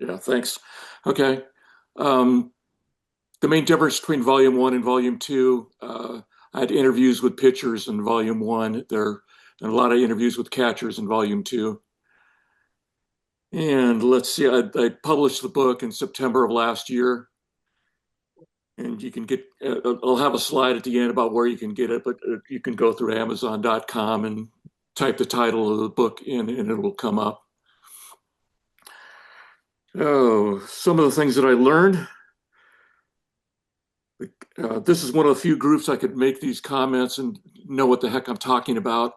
Yeah, thanks. Okay. Um, the main difference between volume one and volume two, I had interviews with pitchers in volume one. There and a lot of interviews with catchers in volume two. And let's see, I published the book in September of last year. And you can get, I'll have a slide at the end about where you can get it, but you can go through Amazon.com and type the title of the book in and it will come up. Oh, some of the things that I learned. This is one of the few groups I could make these comments and know what the heck I'm talking about.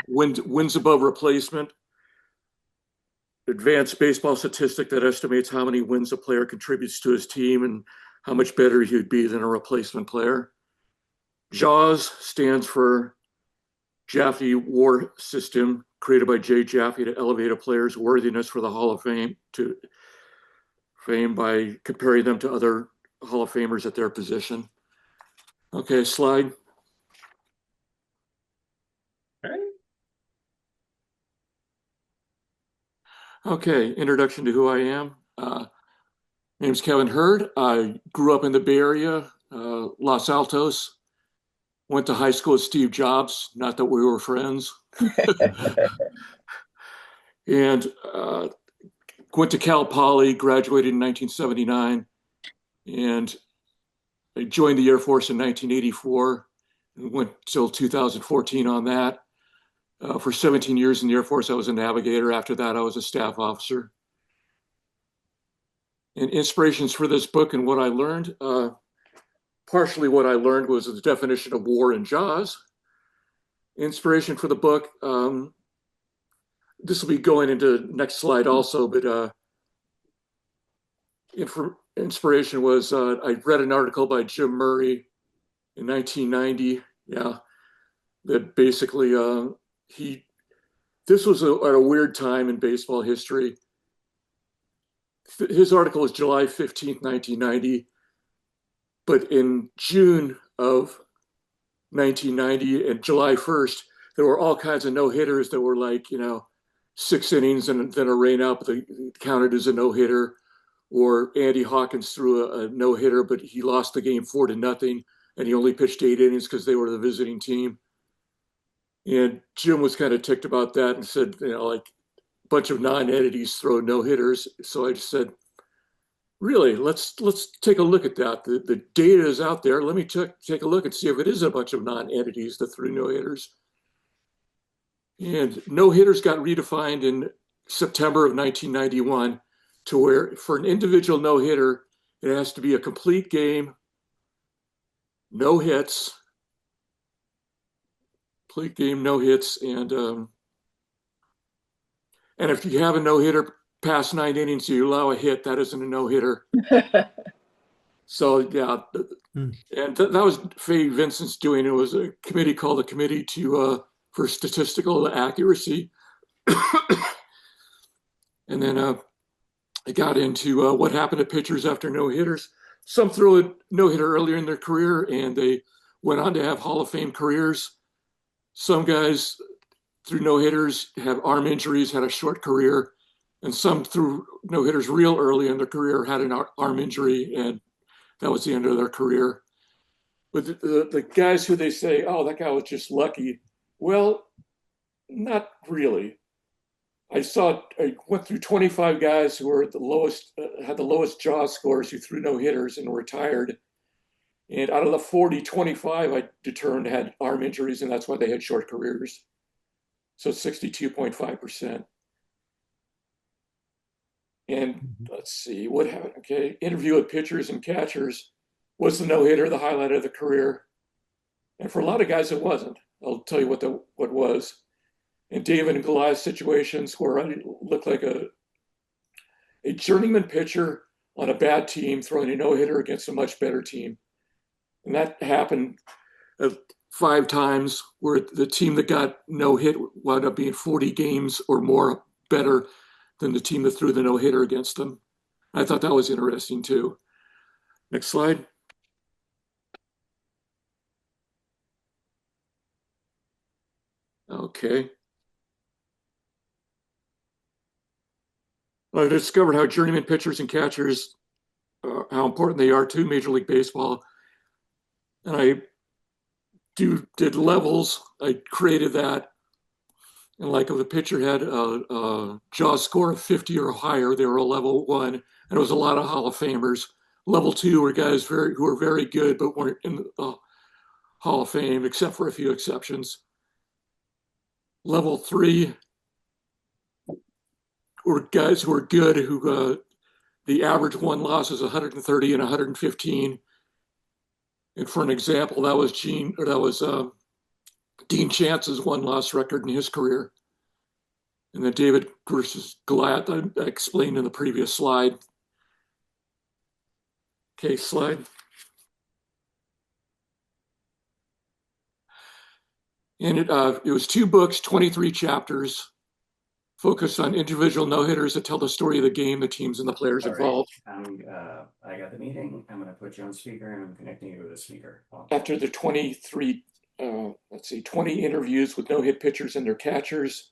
Wins above replacement, advanced baseball statistic that estimates how many wins a player contributes to his team and how much better he would be than a replacement player. JAWS stands for Jaffe War System, created by Jay Jaffe to elevate a player's worthiness for the Hall of Fame to fame by comparing them to other Hall of Famers at their position. Okay, slide. Okay, introduction to who I am. Name's Kevin Hurd. I grew up in the Bay Area, Los Altos. Went to high school with Steve Jobs. Not that we were friends. And went to Cal Poly. Graduated in 1979, and I joined the Air Force in 1984. And went till 2014 on that. For 17 years in the Air Force, I was a navigator. After that, I was a staff officer. And inspirations for this book and what I learned. Partially what I learned was the definition of war in JAWS. Inspiration for the book. This will be going into next slide also, but inspiration was I read an article by Jim Murray in 1990. Yeah, that basically this was at a weird time in baseball history. His article was July 15th, 1990, but in June of 1990 and July 1st, there were all kinds of no hitters that were like, 6 innings and then a rain out, but they counted as a no hitter. Or Andy Hawkins threw a no hitter, but he lost the game 4-0, and he only pitched 8 innings because they were the visiting team. And Jim was kind of ticked about that and said, like a bunch of non-entities throw no hitters. So I just said, really, let's take a look at that. The data is out there. Let me take a look and see if it is a bunch of non-entities that threw no hitters. And no hitters got redefined in September of 1991 to where for an individual no hitter, it has to be a complete game, no hits, complete game, no hits, and if you have a no hitter past 9 innings, you allow a hit. That isn't a no hitter. So yeah, and that was Faye Vincent's doing. It was a committee called the Committee for Statistical Accuracy, and then I got into what happened to pitchers after no hitters. Some threw a no hitter earlier in their career, and they went on to have Hall of Fame careers. Some guys through no hitters have arm injuries, had a short career, and some through no hitters real early in their career had an arm injury, and that was the end of their career. But the guys who they say, oh, that guy was just lucky. Well, not really. I went through 25 guys who were at the lowest, had the lowest jaw scores who threw no hitters and retired. And out of the 40, 25 I determined had arm injuries, and that's why they had short careers. So 62.5%. And let's see what happened. Okay, interview with pitchers and catchers. Was the no hitter the highlight of the career? And for a lot of guys, it wasn't. I'll tell you what was. In David and Goliath situations where I looked like a journeyman pitcher on a bad team throwing a no hitter against a much better team. And that happened 5 times where the team that got no hit wound up being 40 games or more better than the team that threw the no hitter against them. I thought that was interesting too. Next slide. Okay. I discovered how journeyman pitchers and catchers, how important they are to Major League Baseball. And I did levels. I created that. And like if a pitcher had a jaw score of 50 or higher, they were a level one. And it was a lot of Hall of Famers. Level two were guys who were very good, but weren't in the Hall of Fame, except for a few exceptions. Level three were guys who were good, who the average won loss is 130 and 115. And for an example, that was Dean Chance's one-loss record in his career. And then David versus Goliath, I explained in the previous slide. Okay, slide. And it was 2 books, 23 chapters, focused on individual no-hitters that tell the story of the game, the teams, and the players involved. I got the meeting. I'm going to put you on speaker, and I'm connecting you to the speaker. After the 20 interviews with no-hit pitchers and their catchers,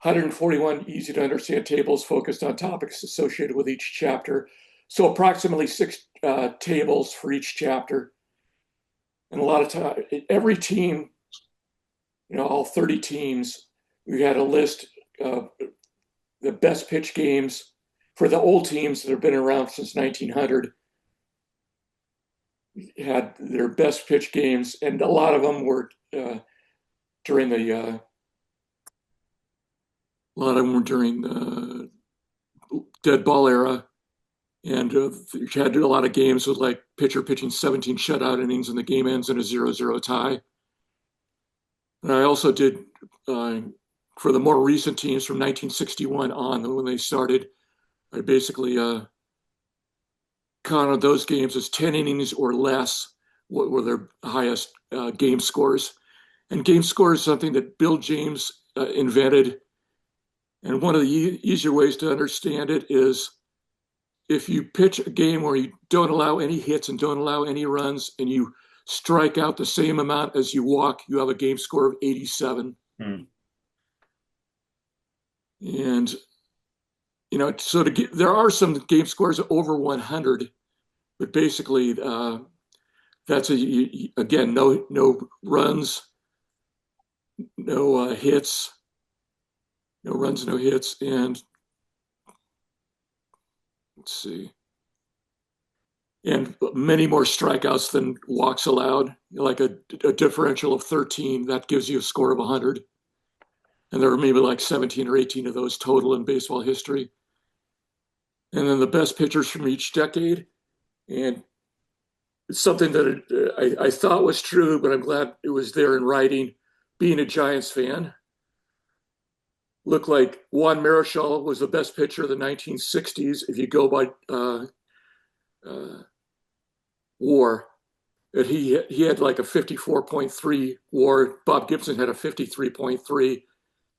141 easy-to-understand tables focused on topics associated with each chapter. So approximately 6 tables for each chapter. And a lot of time, every team, all 30 teams, we had a list of the best pitch games for the old teams that have been around since 1900. Had their best pitch games, and a lot of them were during the dead ball era, and had a lot of games with like pitcher pitching 17 shutout innings and the game ends in a 0-0 tie. And I also did for the more recent teams from 1961 on, when they started, I basically counted those games as 10 innings or less, what were their highest game scores. And game score is something that Bill James invented. And one of the easier ways to understand it is if you pitch a game where you don't allow any hits and don't allow any runs, and you strike out the same amount as you walk, you have a game score of 87. And so there are some game scores over 100, but basically that's again no runs, no hits, and let's see, and many more strikeouts than walks allowed, like a differential of 13. That gives you a score of 100. And there were maybe like 17 or 18 of those total in baseball history. And then the best pitchers from each decade. And it's something that I thought was true, but I'm glad it was there in writing. Being a Giants fan, looked like Juan Marichal was the best pitcher of the 1960s if you go by WAR. He had like a 54.3 WAR. Bob Gibson had a 53.3.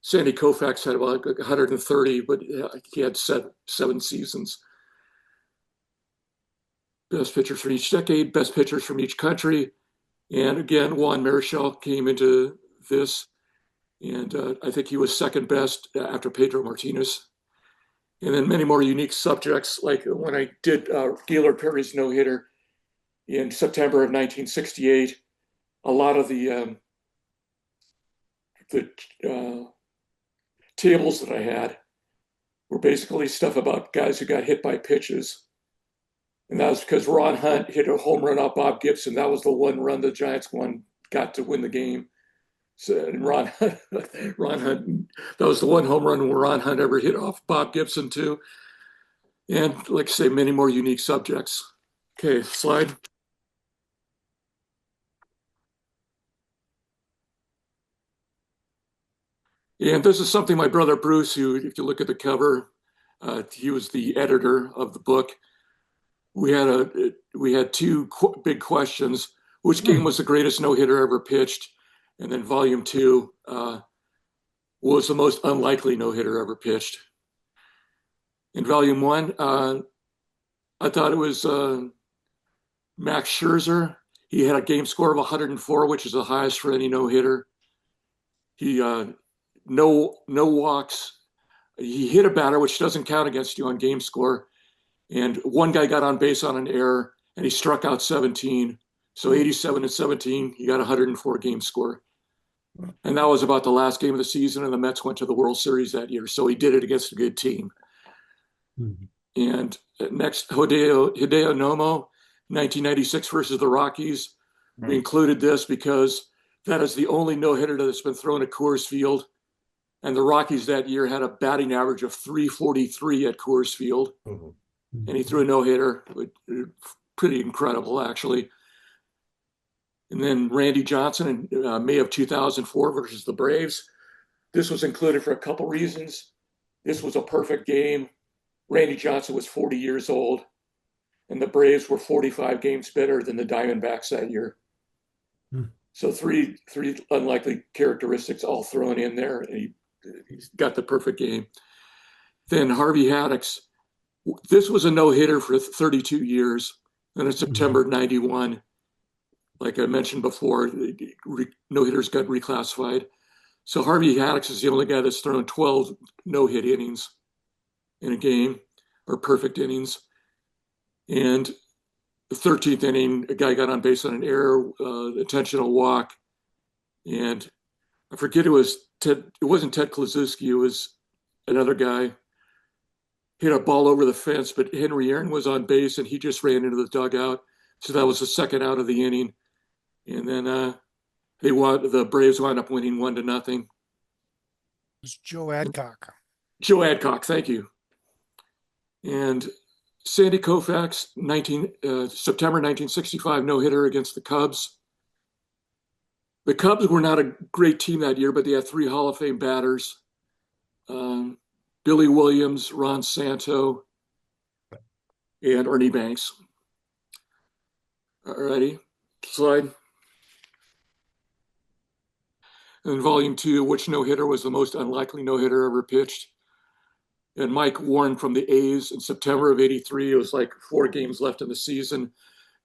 Sandy Koufax had about 130, but he had 7 seasons. Best pitchers from each decade, best pitchers from each country. And again, Juan Marichal came into this, and I think he was second best after Pedro Martinez. And then many more unique subjects, like when I did Gaylord Perry's no-hitter in September of 1968, a lot of the tables that I had were basically stuff about guys who got hit by pitches. And that was because Ron Hunt hit a home run off Bob Gibson. That was the one run the Giants got to win the game. So, and Ron Hunt, that was the one home run where Ron Hunt ever hit off Bob Gibson too. And like I say, many more unique subjects. Okay, slide. And this is something my brother Bruce, who, if you look at the cover, he was the editor of the book. We had 2 big questions: which game was the greatest no-hitter ever pitched, and then volume 2 was the most unlikely no-hitter ever pitched. In volume 1, I thought it was Max Scherzer. He had a game score of 104, which is the highest for any no-hitter. He no walks, He hit a batter, which doesn't count against you on game score. And one guy got on base on an error, and he struck out 17. So 87 and 17, he got 104 game score. And that was about the last game of the season, and the Mets went to the World Series that year. So he did it against a good team. Mm-hmm. And next, Hideo Nomo, 1996 versus the Rockies. We included this because that is the only no-hitter that's been thrown at Coors Field. And the Rockies that year had a batting average of 343 at Coors Field. Mm-hmm. And he threw a no-hitter. Pretty incredible, actually. And then Randy Johnson in May of 2004 versus the Braves. This was included for a couple reasons. This was a perfect game. Randy Johnson was 40 years old, and the Braves were 45 games better than the Diamondbacks that year. So three unlikely characteristics all thrown in there, and he's got the perfect game. Then Harvey Haddix. This was a no-hitter for 32 years. Then in September 91, like I mentioned before, no-hitters got reclassified. So Harvey Haddix is the only guy that's thrown 12 no-hit innings in a game, or perfect innings. And the 13th inning, a guy got on base on an error, intentional walk. And I forget it wasn't Ted Kluszewski, it was another guy. Hit a ball over the fence, but Henry Aaron was on base and he just ran into the dugout. So that was the second out of the inning. And then the Braves wound up winning 1-0. It was Joe Adcock. Joe Adcock, thank you. And Sandy Koufax, September 1965 no-hitter against the Cubs. The Cubs were not a great team that year, but they had 3 Hall of Fame batters. Billy Williams, Ron Santo, and Ernie Banks. All righty, slide. And volume 2, which no-hitter was the most unlikely no-hitter ever pitched? And Mike Warren from the A's in September of '83. It was like 4 games left in the season.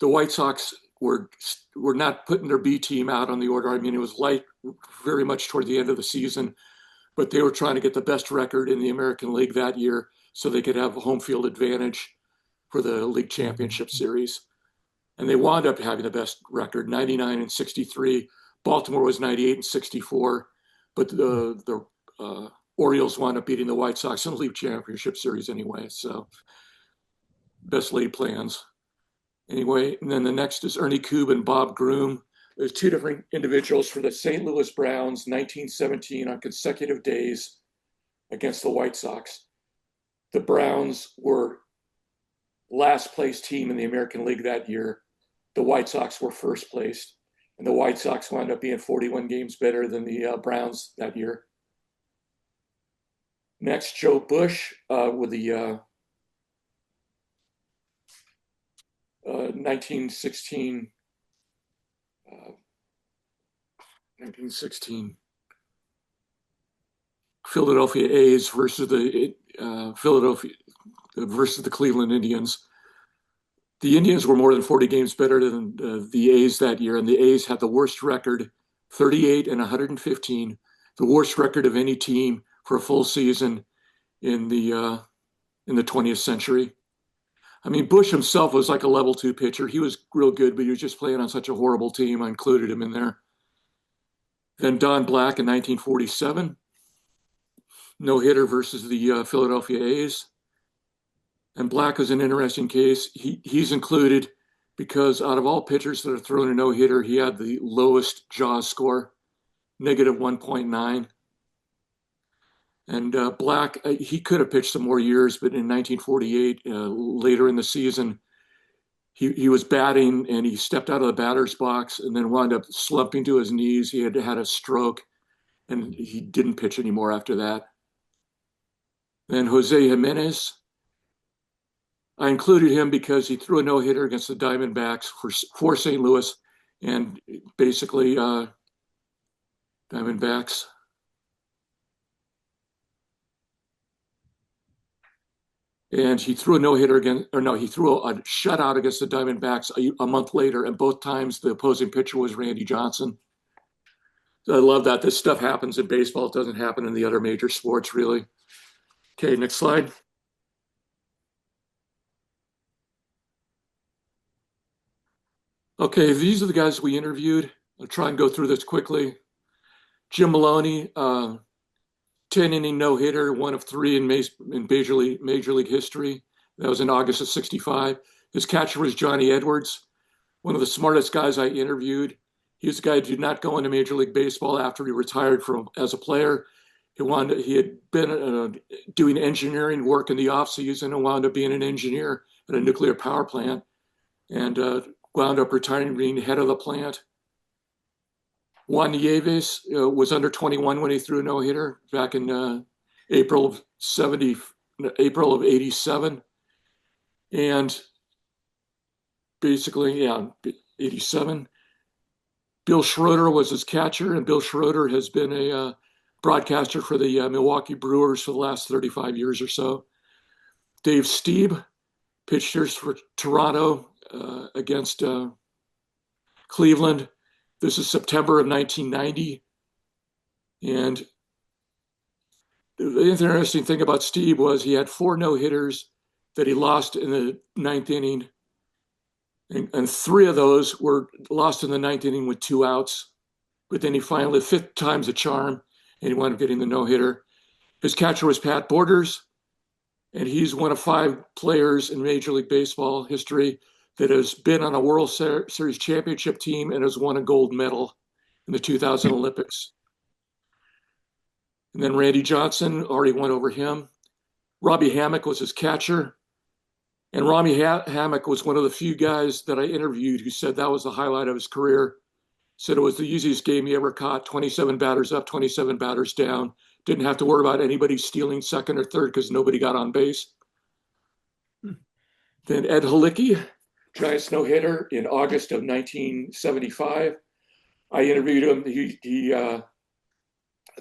The White Sox were not putting their B team out on the order. I mean, it was light very much toward the end of the season, but they were trying to get the best record in the American League that year so they could have a home field advantage for the league championship series. And they wound up having the best record, 99 and 63. Baltimore was 98 and 64, but the Orioles wound up beating the White Sox in the league championship series anyway. So best laid plans. Anyway, and then the next is Ernie Koob and Bob Groom. There's 2 different individuals for the St. Louis Browns, 1917 on consecutive days against the White Sox. The Browns were last place team in the American League that year. The White Sox were first placed, and the White Sox wound up being 41 games better than the Browns that year. Next, Joe Bush with the 1916 Philadelphia A's versus the Cleveland Indians. The Indians were more than 40 games better than the A's that year, and the A's had the worst record, 38 and 115, the worst record of any team for a full season in the 20th century. I mean, Bush himself was like a level 2 pitcher. He was real good, but he was just playing on such a horrible team. I included him in there. Then Don Black in 1947, no-hitter versus the Philadelphia A's. And Black was an interesting case. He's included because out of all pitchers that are thrown a no-hitter, he had the lowest JAWS score, negative 1.9. And Black, he could have pitched some more years, but in 1948, later in the season, he was batting and he stepped out of the batter's box and then wound up slumping to his knees. He had a stroke and he didn't pitch anymore after that. Then Jose Jimenez, I included him because he threw a no-hitter against the Diamondbacks for St. Louis, and basically Diamondbacks. And he threw a no-hitter again, or no, he threw a shutout against the Diamondbacks a month later, and both times the opposing pitcher was Randy Johnson. So I love that this stuff happens in baseball. It doesn't happen in the other major sports, really. Okay, next slide. Okay, these are the guys we interviewed. I'll try and go through this quickly. Jim Maloney, 10-inning no-hitter, one of three in Major League history. That was in August of '65. His catcher was Johnny Edwards, one of the smartest guys I interviewed. He was the guy who did not go into Major League Baseball after he retired as a player. He had been doing engineering work in the off-season and wound up being an engineer at a nuclear power plant, and wound up retiring, being head of the plant. Juan Nieves was under 21 when he threw a no-hitter back in April of '87, and basically, '87. Bill Schroeder was his catcher, and Bill Schroeder has been a broadcaster for the Milwaukee Brewers for the last 35 years or so. Dave Stieb pitched for Toronto against Cleveland. This is September of 1990. And the interesting thing about Steve was he had 4 no-hitters that he lost in the 9th inning. And 3 of those were lost in the 9th inning with 2 outs. But then he finally, 5th time's a charm, and he wound up getting the no-hitter. His catcher was Pat Borders, and he's one of 5 players in Major League Baseball history that has been on a World Series championship team and has won a gold medal in the 2000 Olympics. And then Randy Johnson, already went over him. Robbie Hammock was his catcher. And Robbie Hammock was one of the few guys that I interviewed who said that was the highlight of his career. Said it was the easiest game he ever caught, 27 batters up, 27 batters down. Didn't have to worry about anybody stealing second or third because nobody got on base. Then Ed Halicki, Giants no-hitter in August of 1975. I interviewed him.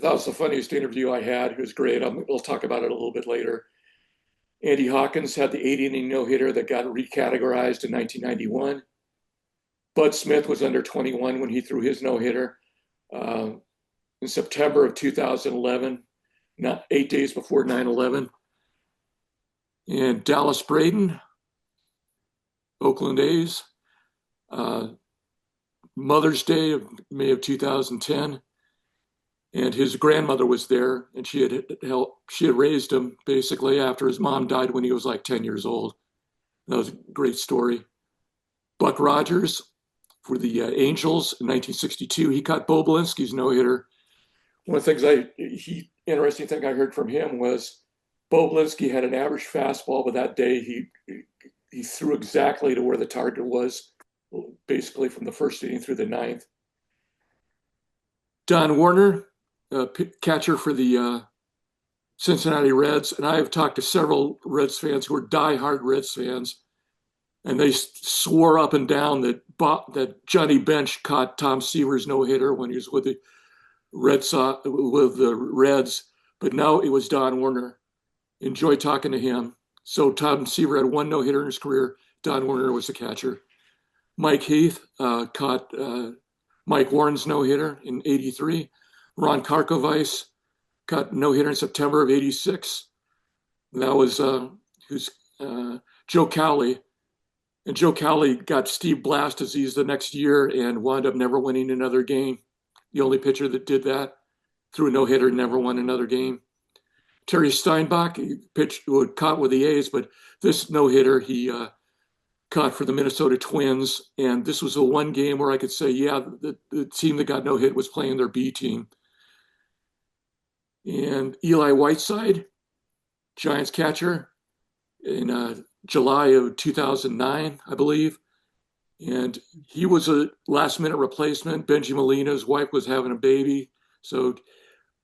That was the funniest interview I had. It was great. We'll talk about it a little bit later. Andy Hawkins had the 8-inning no-hitter that got recategorized in 1991. Bud Smith was under 21 when he threw his no-hitter in September of 2011, not 8 days before 9/11. And Dallas Braden, Oakland A's, Mother's Day of May of 2010. And his grandmother was there, and she had raised him basically after his mom died when he was like 10 years old. That was a great story. Buck Rogers for the Angels in 1962. He caught Bo Belinsky's no-hitter. One of the things interesting thing I heard from him was Bo Belinsky had an average fastball, but that day he threw exactly to where the target was, basically from the first inning through the 9th. Don Warner, catcher for the Cincinnati Reds, and I have talked to several Reds fans who are diehard Reds fans, and they swore up and down that Johnny Bench caught Tom Seaver's no-hitter when he was with the Reds, but no, it was Don Warner. Enjoyed talking to him. So Tom Seaver had 1 no-hitter in his career. Don Warner was the catcher. Mike Heath caught Mike Warren's no-hitter in '83. Ron Karkovice caught no-hitter in September of '86. That was Joe Cowley. And Joe Cowley got Steve Blast disease the next year and wound up never winning another game. The only pitcher that did that, threw a no-hitter, never won another game. Terry Steinbach, he caught with the A's, but this no-hitter he caught for the Minnesota Twins. And this was the one game where I could say, yeah, the team that got no hit was playing their B team. And Eli Whiteside, Giants catcher, in July of 2009, I believe. And he was a last-minute replacement. Benji Molina's wife was having a baby, so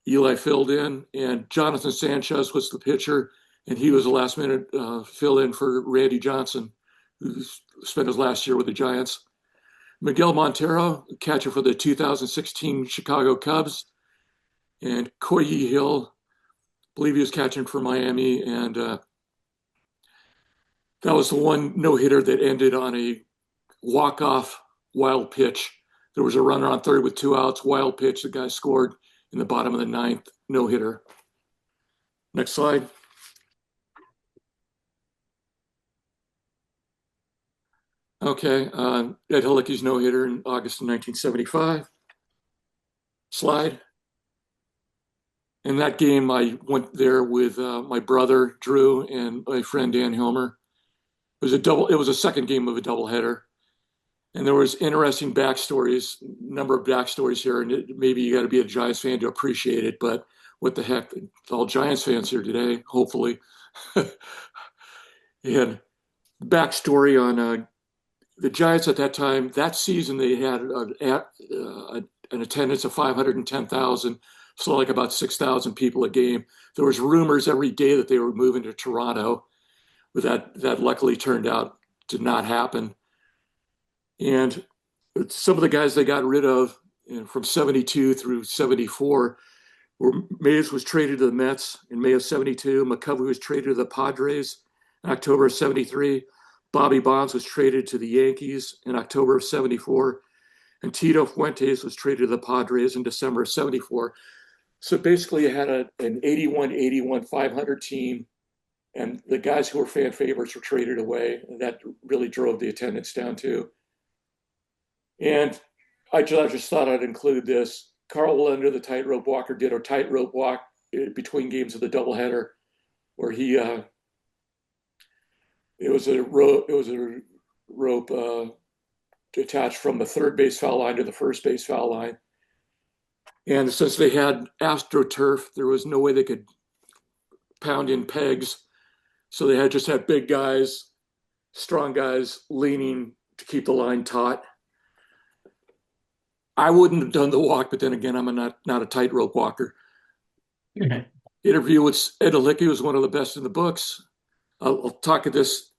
Eli filled in. And Jonathan Sanchez was the pitcher, and he was a last-minute fill-in for Randy Johnson, who spent his last year with the Giants. Miguel Montero, catcher for the 2016 Chicago Cubs. And Koyi Hill, I believe he was catching for Miami. And that was the one no-hitter that ended on a walk-off wild pitch. There was a runner on third with 2 outs, wild pitch. The guy scored in the bottom of the 9th, no-hitter. Next slide. Okay. Ed Hilicky's no hitter in August of 1975. Slide. In that game, I went there with my brother Drew and my friend Dan Hilmer. It was a double. It was a second game of a doubleheader, and there was interesting backstories, number of backstories here. And maybe you got to be a Giants fan to appreciate it, but what the heck? It's all Giants fans here today, hopefully. And backstory on the Giants at that time, that season, they had an attendance of 510,000, so like about 6,000 people a game. There was rumors every day that they were moving to Toronto, but that luckily turned out to not happen. And some of the guys they got rid of, from 72 through 74, were Mays was traded to the Mets in May of 72. McCovey was traded to the Padres in October of 73. Bobby Bonds was traded to the Yankees in October of 74. And Tito Fuentes was traded to the Padres in December of 74. So basically, you had an 81 500 team, and the guys who were fan favorites were traded away. And that really drove the attendance down, too. And I just thought I'd include this. Carl Lender, the tightrope walker, did a tightrope walk between games of the doubleheader, where it was a rope attached from the third base foul line to the first base foul line. And since they had AstroTurf, there was no way they could pound in pegs, so they just had big guys, strong guys leaning to keep the line taut. I wouldn't have done the walk, but then again, I'm not a tightrope walker. Interview with Ed Hilicki was one of the best in the books. I'll talk at this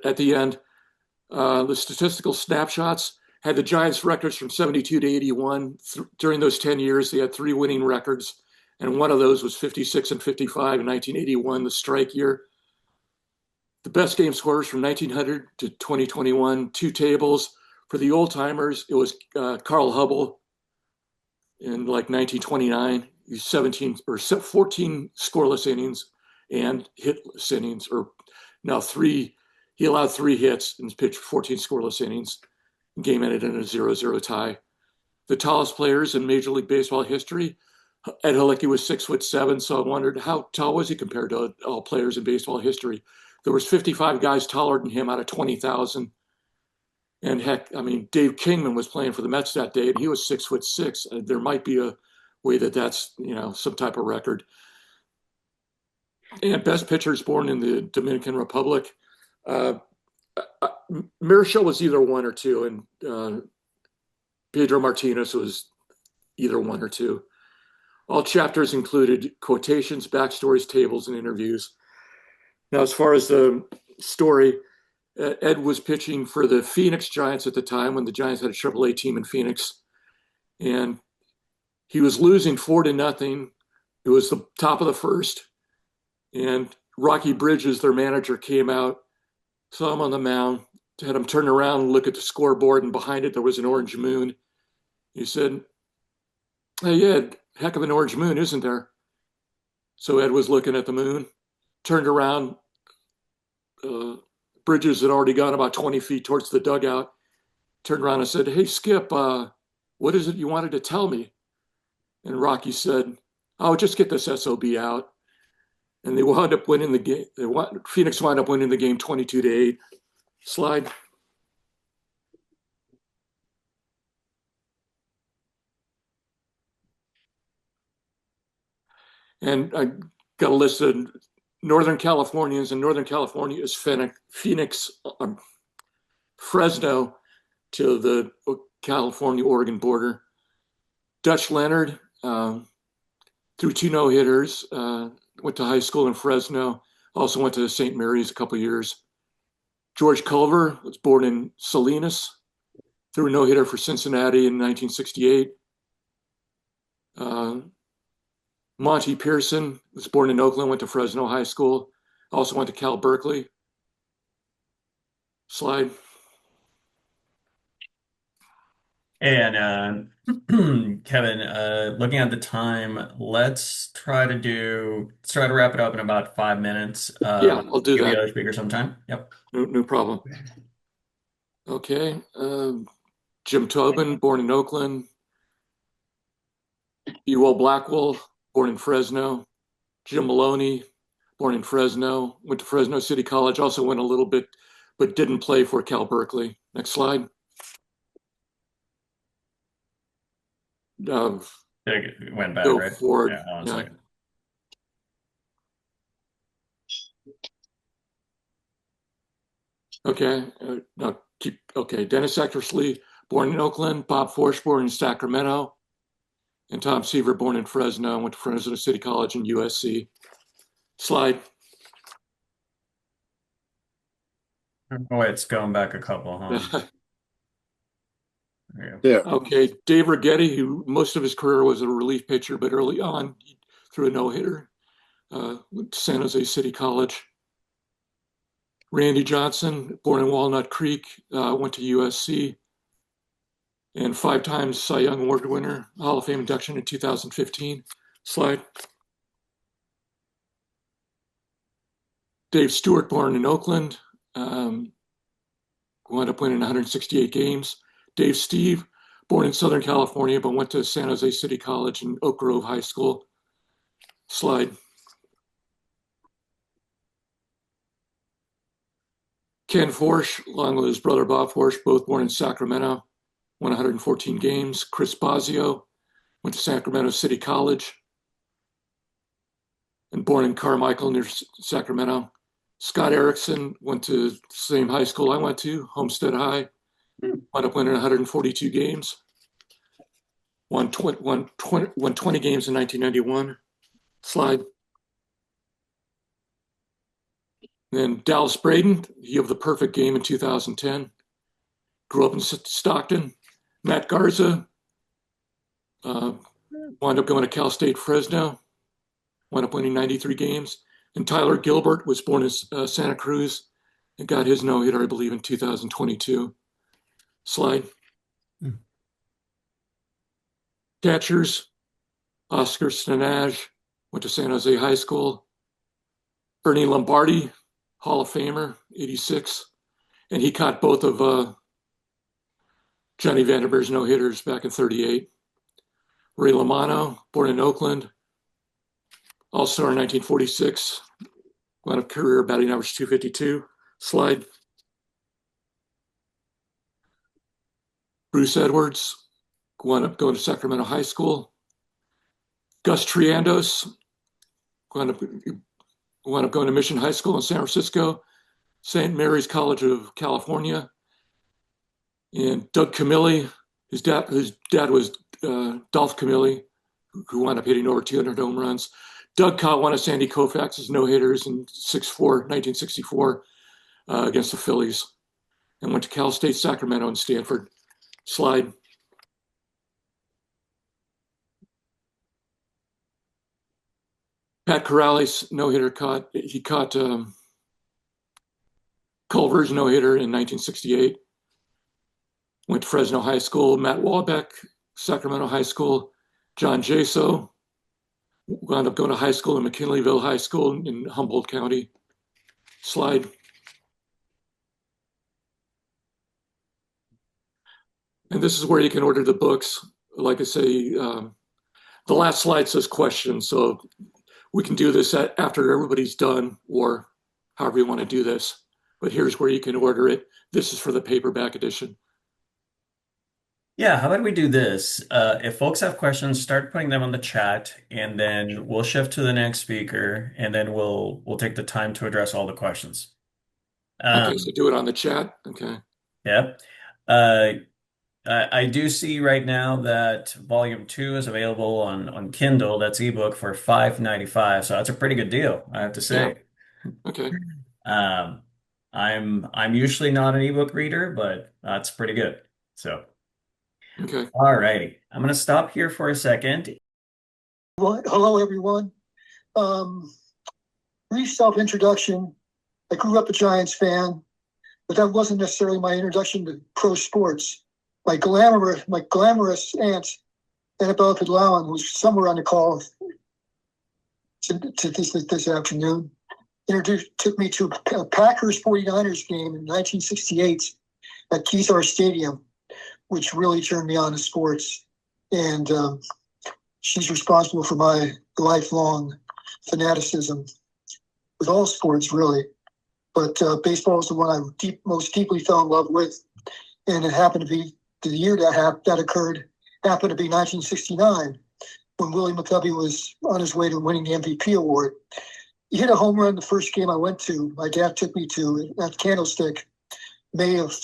at the end. The statistical snapshots had the Giants' records from 72 to 81. During those 10 years, they had three winning records, and one of those was 56 and 55 in 1981, the strike year. The best game scores from 1900 to 2021, two tables. For the old timers, it was Carl Hubble in like 1929. He's 17 or 14 scoreless innings and hitless innings, or now three. He allowed three hits and pitched 14 scoreless innings. Game ended in a 0-0 tie. The tallest players in Major League Baseball history, Ed Hilicki was 6'7", so I wondered how tall was he compared to all players in baseball history. There was 55 guys taller than him out of 20,000. And heck, I mean, Dave Kingman was playing for the Mets that day, and he was 6'6". There might be a way that's some type of record. And best pitchers born in the Dominican Republic. Marichal was either one or two, and Pedro Martinez was either one or two. All chapters included quotations, backstories, tables, and interviews. Now, as far as the story, Ed was pitching for the Phoenix Giants at the time when the Giants had a AAA team in Phoenix, and he was losing 4-0. It was the top of the first, and Rocky Bridges, their manager, came out, saw him on the mound, had him turn around and look at the scoreboard, and behind it there was an orange moon. He said, "Hey, Ed, heck of an orange moon, isn't there?" So Ed was looking at the moon, turned around. Bridges had already gone about 20 feet towards the dugout, turned around and said, "Hey, Skip, what is it you wanted to tell me?" And Rocky said, "Oh, just get this SOB out." And they wound up winning the game. Phoenix wound up winning the game 22-8. Slide. And I got a list of Northern Californians, and Northern California is Phoenix, Fresno to the California-Oregon border. Dutch Leonard threw two no-hitters, went to high school in Fresno, also went to St. Mary's a couple years. George Culver was born in Salinas, threw a no-hitter for Cincinnati in 1968. Monty Pearson was born in Oakland, went to Fresno High School, also went to Cal Berkeley. Slide. And Kevin, looking at the time, let's try to wrap it up in about 5 minutes. Yeah, I'll do Give the that. other speaker some time. Yep. No problem. Okay. Jim Tobin, born in Oakland. Ewell Blackwell, born in Fresno. Jim Maloney, born in Fresno. Went to Fresno City College. Also went a little bit, but didn't play for Cal Berkeley. Next slide. It went bad, Go right? forward. Yeah, one Yeah. second. Okay. No, keep. Okay. Dennis Eckersley, born in Oakland. Bob Forsch, born in Sacramento. And Tom Seaver, born in Fresno. Went to Fresno City College and USC. Slide. Oh, it's going back a couple, huh? There you go. Yeah. Okay. Dave Righetti, who most of his career was a relief pitcher, but early on he threw a no-hitter. Went to San Jose City College. Randy Johnson, born in Walnut Creek, went to USC. And 5 times Cy Young Award winner, Hall of Fame induction in 2015. Slide. Dave Stewart, born in Oakland, wound up winning 168 games. Dave Steve, born in Southern California, but went to San Jose City College and Oak Grove High School. Slide. Ken Forsch, along with his brother Bob Forsch, both born in Sacramento, won 114 games. Chris Bosio went to Sacramento City College and born in Carmichael near Sacramento. Scott Erickson went to the same high school I went to, Homestead High, wound up winning 142 games. Won 20 games in 1991. Slide. Then Dallas Braden, he of the perfect game in 2010. Grew up in Stockton. Matt Garza wound up going to Cal State Fresno. Wound up winning 93 games. And Tyler Gilbert was born in Santa Cruz and got his no-hitter, I believe, in 2022. Slide. Catchers, Oscar Stenage, went to San Jose High School. Ernie Lombardi, Hall of Famer, 86. And he caught both of Johnny Vandermeer's no-hitters back in 38. Ray Romano, born in Oakland, All-Star in 1946. Wound up career batting average 252. Slide. Bruce Edwards, wound up going to Sacramento High School. Gus Triandos, wound up going to Mission High School in San Francisco, St. Mary's College of California. And Doug Camilli, his dad was Dolph Camilli, who wound up hitting over 200 home runs. Doug caught one of Sandy Koufax's no-hitters in 1964 against the Phillies and went to Cal State, Sacramento, and Stanford. Slide. Pat Corrales, no-hitter caught Culver's no-hitter in 1968. Went to Fresno High School. Matt Walbeck, Sacramento High School. John Jaso wound up going to high school in McKinleyville High School in Humboldt County. Slide. And this is where you can order the books. Like I say, the last slide says questions, so we can do this after everybody's done or however you want to do this. But here's where you can order it. This is for the paperback edition. Yeah, how about we do this? If folks have questions, start putting them on the chat, and then we'll shift to the next speaker, and then we'll take the time to address all the questions. Okay, so do it on the chat. Okay. Yep. I do see right now that volume 2 is available on Kindle. That's ebook for $5.95. So that's a pretty good deal, I have to say. Okay. I'm usually not an ebook reader, but that's pretty good. So, Okay. all righty. I'm going to stop here for a second. Hello, everyone. Brief self-introduction. I grew up a Giants fan, but that wasn't necessarily my introduction to pro sports. My glamorous aunt, Annabelle Fidlawan, who's somewhere on the call to this afternoon, took me to a Packers 49ers game in 1968 at Keithar Stadium, which really turned me on to sports. And she's responsible for my lifelong fanaticism with all sports, really. But baseball was the one I most deeply fell in love with. And it happened to be the year that occurred, happened to be 1969, when Willie McCovey was on his way to winning the MVP award. He hit a home run the first game I went to. My dad took me to at Candlestick, May of, I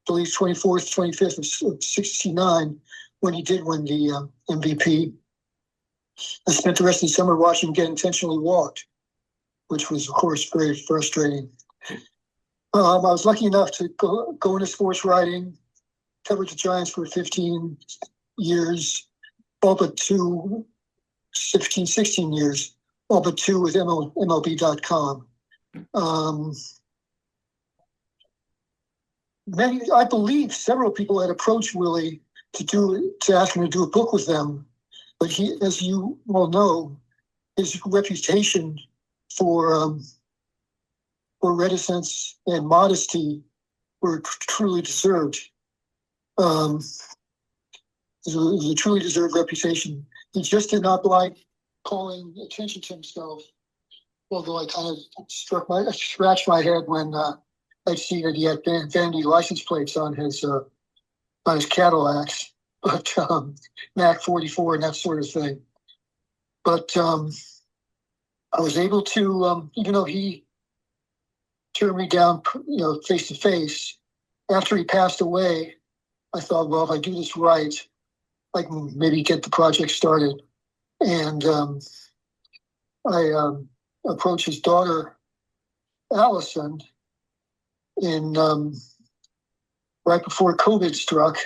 believe, 24th, 25th of 69, when he did win the MVP. I spent the rest of the summer watching him get intentionally walked, which was, of course, very frustrating. I was lucky enough to go into sports writing, covered the Giants for 15 years, all but 16 years, all but 2 with MLB.com. I believe several people had approached Willie to ask him to do a book with them, but he, as you well know, his reputation for reticence and modesty were truly deserved. It was a truly deserved reputation. He just did not like calling attention to himself, although I kind of scratched my head when I see that he had vanity license plates on his Cadillacs, but Mac 44 and that sort of thing. But I was able to, even though he turned me down, face to face, after he passed away, I thought, well, if I do this right, I can maybe get the project started. And I approached his daughter, Allison, in right before COVID struck,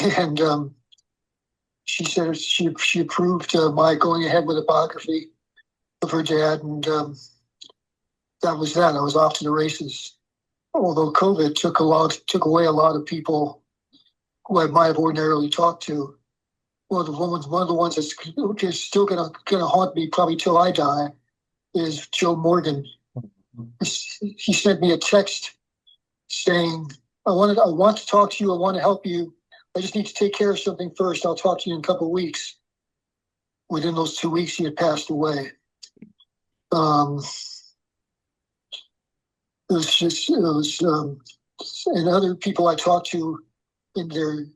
and she said she approved my going ahead with a biography of her dad, and that was that. I was off to the races. Although COVID took away a lot of people who I might have ordinarily talked to. One of the ones that's still gonna haunt me probably till I die is Joe Morgan. He sent me a text saying, I want to talk to you, I want to help you. I just need to take care of something first. I'll talk to you in a couple of weeks. Within those 2 weeks, he had passed away. And other people I talked to in their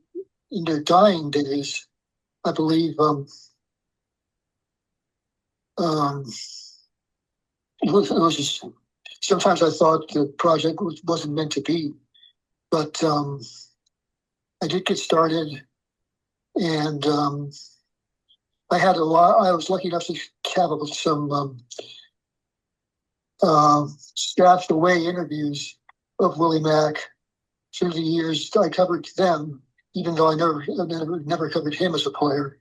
dying days, I believe, it was just, sometimes I thought the project wasn't meant to be, but I did get started, and I had I was lucky enough to have some stashed away interviews of Willie Mack through the years. I covered them, even though I never covered him as a player.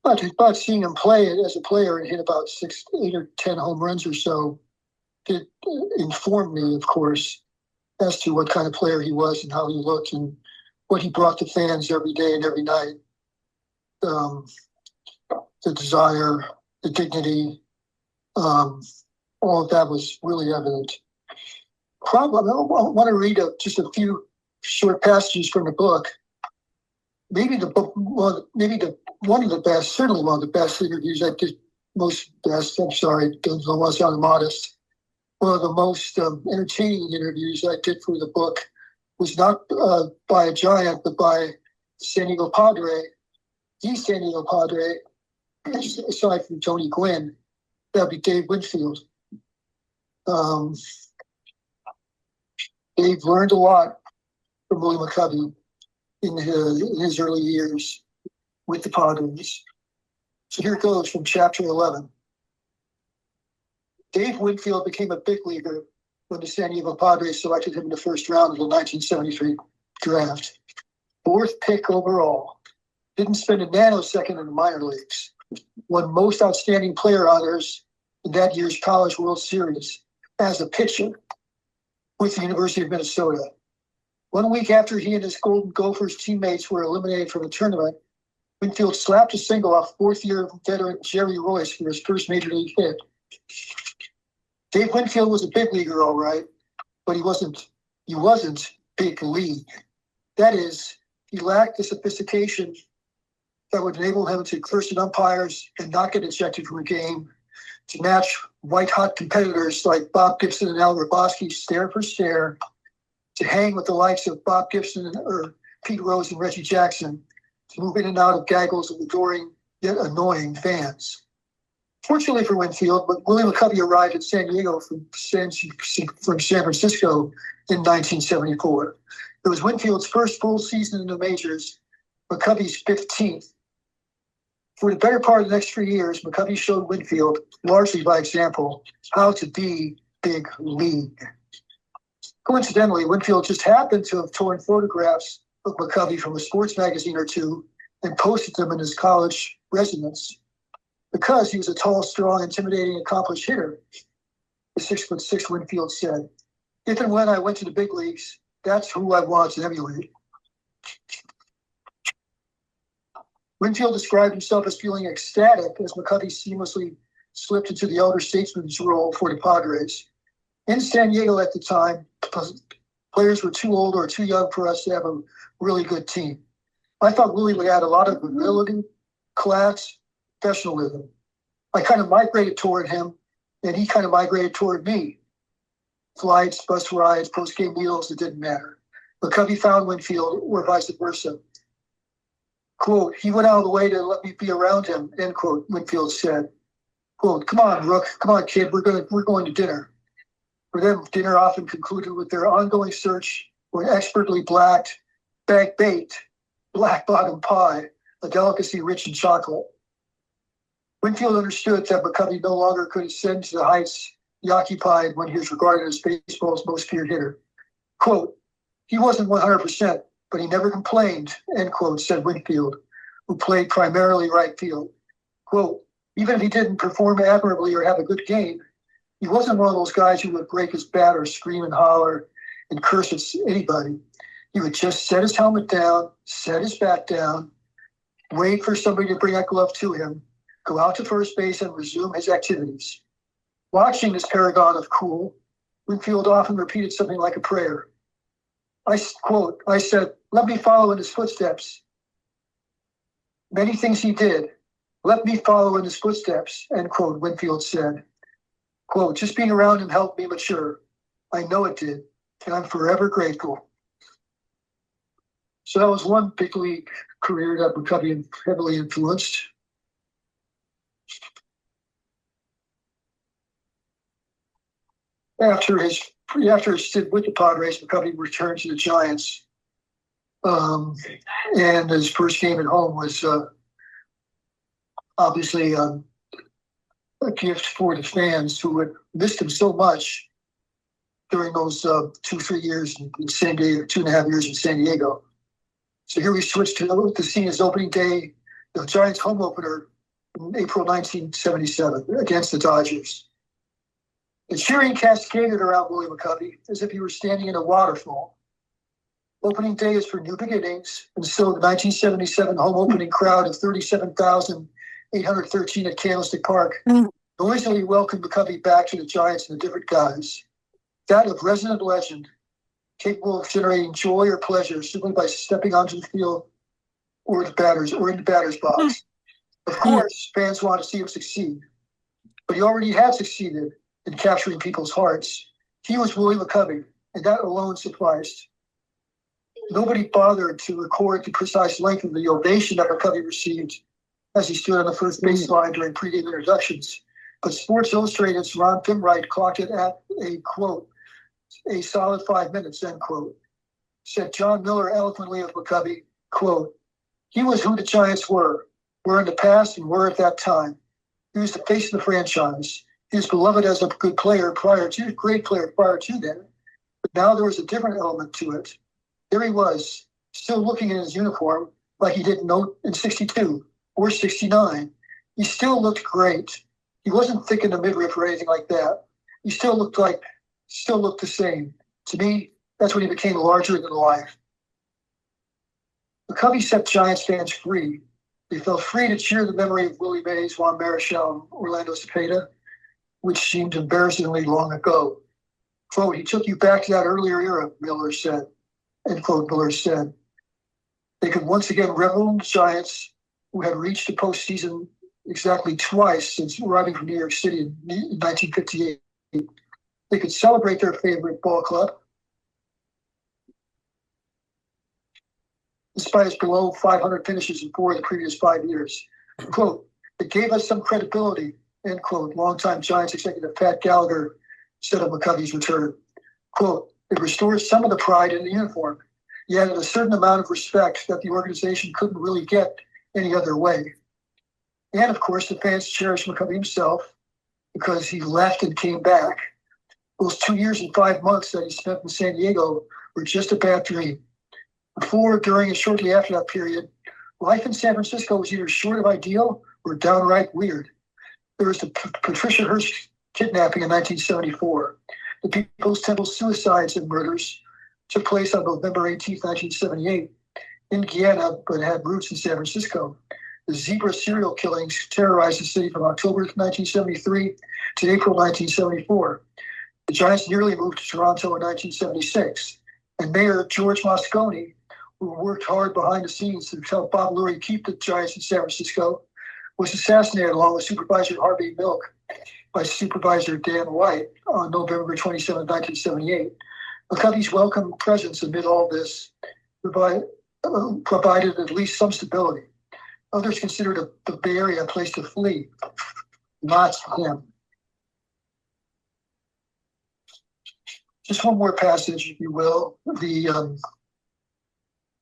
But seeing him play as a player and hit about 6, 8, or 10 home runs or so did inform me, of course, as to what kind of player he was and how he looked and what he brought to fans every day and every night. The desire, the dignity, all of that was really evident. I want to read just a few short passages from the book. Maybe one of the best, certainly one of the best interviews I did. I'm sorry, don't want to sound modest. One of the most entertaining interviews I did for the book was not by a Giant, but by San Diego Padre, the San Diego Padre, aside from Tony Gwynn. That would be Dave Winfield. Dave learned a lot from Willie McCovey in his early years with the Padres. So here it goes from chapter 11. Dave Winfield became a big leaguer when the San Diego Padres selected him in the first round of the 1973 draft. 4th pick overall. Didn't spend a nanosecond in the minor leagues. Won most outstanding player honors in that year's College World Series as a pitcher with the University of Minnesota. 1 week after he and his Golden Gophers teammates were eliminated from the tournament, Winfield slapped a single off 4th-year veteran Jerry Royce for his first major league hit. Dave Winfield was a big leaguer, all right, but he wasn't he wasn't big league. That is, he lacked the sophistication that would enable him to curse at umpires and not get ejected from a game, to match white-hot competitors like Bob Gibson and Al Roboski stare for stare, to hang with the likes of Bob Gibson or Pete Rose and Reggie Jackson, to move in and out of gaggles of adoring yet annoying fans. Fortunately for Winfield, Willie McCovey arrived in San Diego from San Francisco in 1974. It was Winfield's first full season in the majors, McCovey's 15th. For the better part of the next 3 years, McCovey showed Winfield, largely by example, how to be big league. Coincidentally, Winfield just happened to have torn photographs of McCovey from a sports magazine or two and posted them in his college residence because he was a tall, strong, intimidating, accomplished hitter, the 6'6" Winfield said. If and when I went to the big leagues, that's who I wanted to emulate. Winfield described himself as feeling ecstatic as McCovey seamlessly slipped into the elder statesman's role for the Padres. In San Diego at the time, players were too old or too young for us to have a really good team. I thought Willie would add a lot of ability, class, professionalism. I kind of migrated toward him, and he kind of migrated toward me. Flights, bus rides, post-game meals, it didn't matter. McCovey found Winfield, or vice versa. Quote, he went out of the way to let me be around him, end quote, Winfield said. Quote, come on, Rook, come on, kid, we're going to dinner. For them, dinner often concluded with their ongoing search for an expertly baked black bottom pie, a delicacy rich in chocolate. Winfield understood that McCovey no longer could ascend to the heights he occupied when he was regarded as baseball's most feared hitter. Quote, he wasn't 100%, but he never complained, end quote, said Winfield, who played primarily right field. Quote, even if he didn't perform admirably or have a good game, he wasn't one of those guys who would break his bat or scream and holler and curse at anybody. He would just set his helmet down, set his bat down, wait for somebody to bring that glove to him, go out to first base and resume his activities. Watching this paragon of cool, Winfield often repeated something like a prayer. I said, let me follow in his footsteps. Many things he did. Let me follow in his footsteps, end quote, Winfield said. Quote, just being around him helped me mature. I know it did, and I'm forever grateful. So that was one big league career that McCovey heavily influenced. After his stint with the Padres, McCovey returned to the Giants. And his first game at home was obviously a gift for the fans who had missed him so much during those 2-3 years in San Diego, 2.5 years in San Diego. So here we switched to seeing his opening day, the Giants home opener in April 1977 against the Dodgers. The cheering cascaded around Willie McCovey as if he were standing in a waterfall. Opening day is for new beginnings, and so the 1977 home opening crowd of 37,813 at Candlestick Park noisily welcomed McCovey back to the Giants in a different guise. That of resident legend, capable of generating joy or pleasure simply by stepping onto the field or in the batter's box. Of course, fans want to see him succeed, but he already had succeeded in capturing people's hearts. He was Willie McCovey, and that alone sufficed. Nobody bothered to record the precise length of the ovation that McCovey received as he stood on the first baseline during pregame introductions. But Sports Illustrated's Ron Pimwright clocked it at a, quote, a solid 5 minutes, end quote. Said John Miller eloquently of McCovey, quote, he was who the Giants were in the past and were at that time. He was the face of the franchise. He was beloved as a great player prior to then. But now there was a different element to it. There he was, still looking in his uniform like he did in 62 or 69. He still looked great. He wasn't thick in the midriff or anything like that. He still looked the same. To me, that's when he became larger than life. McCovey set Giants fans free. They felt free to cheer the memory of Willie Mays, Juan Marichal, and Orlando Cepeda, which seemed embarrassingly long ago. Quote, he took you back to that earlier era, Miller said. End quote, Miller said. They could once again revel in the Giants, who had reached the postseason exactly twice since arriving from New York City in 1958. They could celebrate their favorite ball club, despite its below 500 finishes in 4 of the previous 5 years. Quote, it gave us some credibility, end quote, longtime Giants executive Pat Gallagher said of McCovey's return. Quote, it restores some of the pride in the uniform, yet at a certain amount of respect that the organization couldn't really get any other way. And of course, the fans cherish McCovey himself because he left and came back. Those 2 years and 5 months that he spent in San Diego were just a bad dream. Before, during, and shortly after that period, life in San Francisco was either short of ideal or downright weird. There was the Patricia Hearst kidnapping in 1974. The People's Temple suicides and murders took place on November 18, 1978, in Guyana, but had roots in San Francisco. The zebra serial killings terrorized the city from October 1973 to April 1974. The Giants nearly moved to Toronto in 1976, and Mayor George Moscone, who worked hard behind the scenes to help Bob Lurie keep the Giants in San Francisco, was assassinated along with Supervisor Harvey Milk by Supervisor Dan White on November 27, 1978. McCovey's welcome presence amid all this provided at least some stability. Others considered the Bay Area a place to flee, not him. Just one more passage, if you will.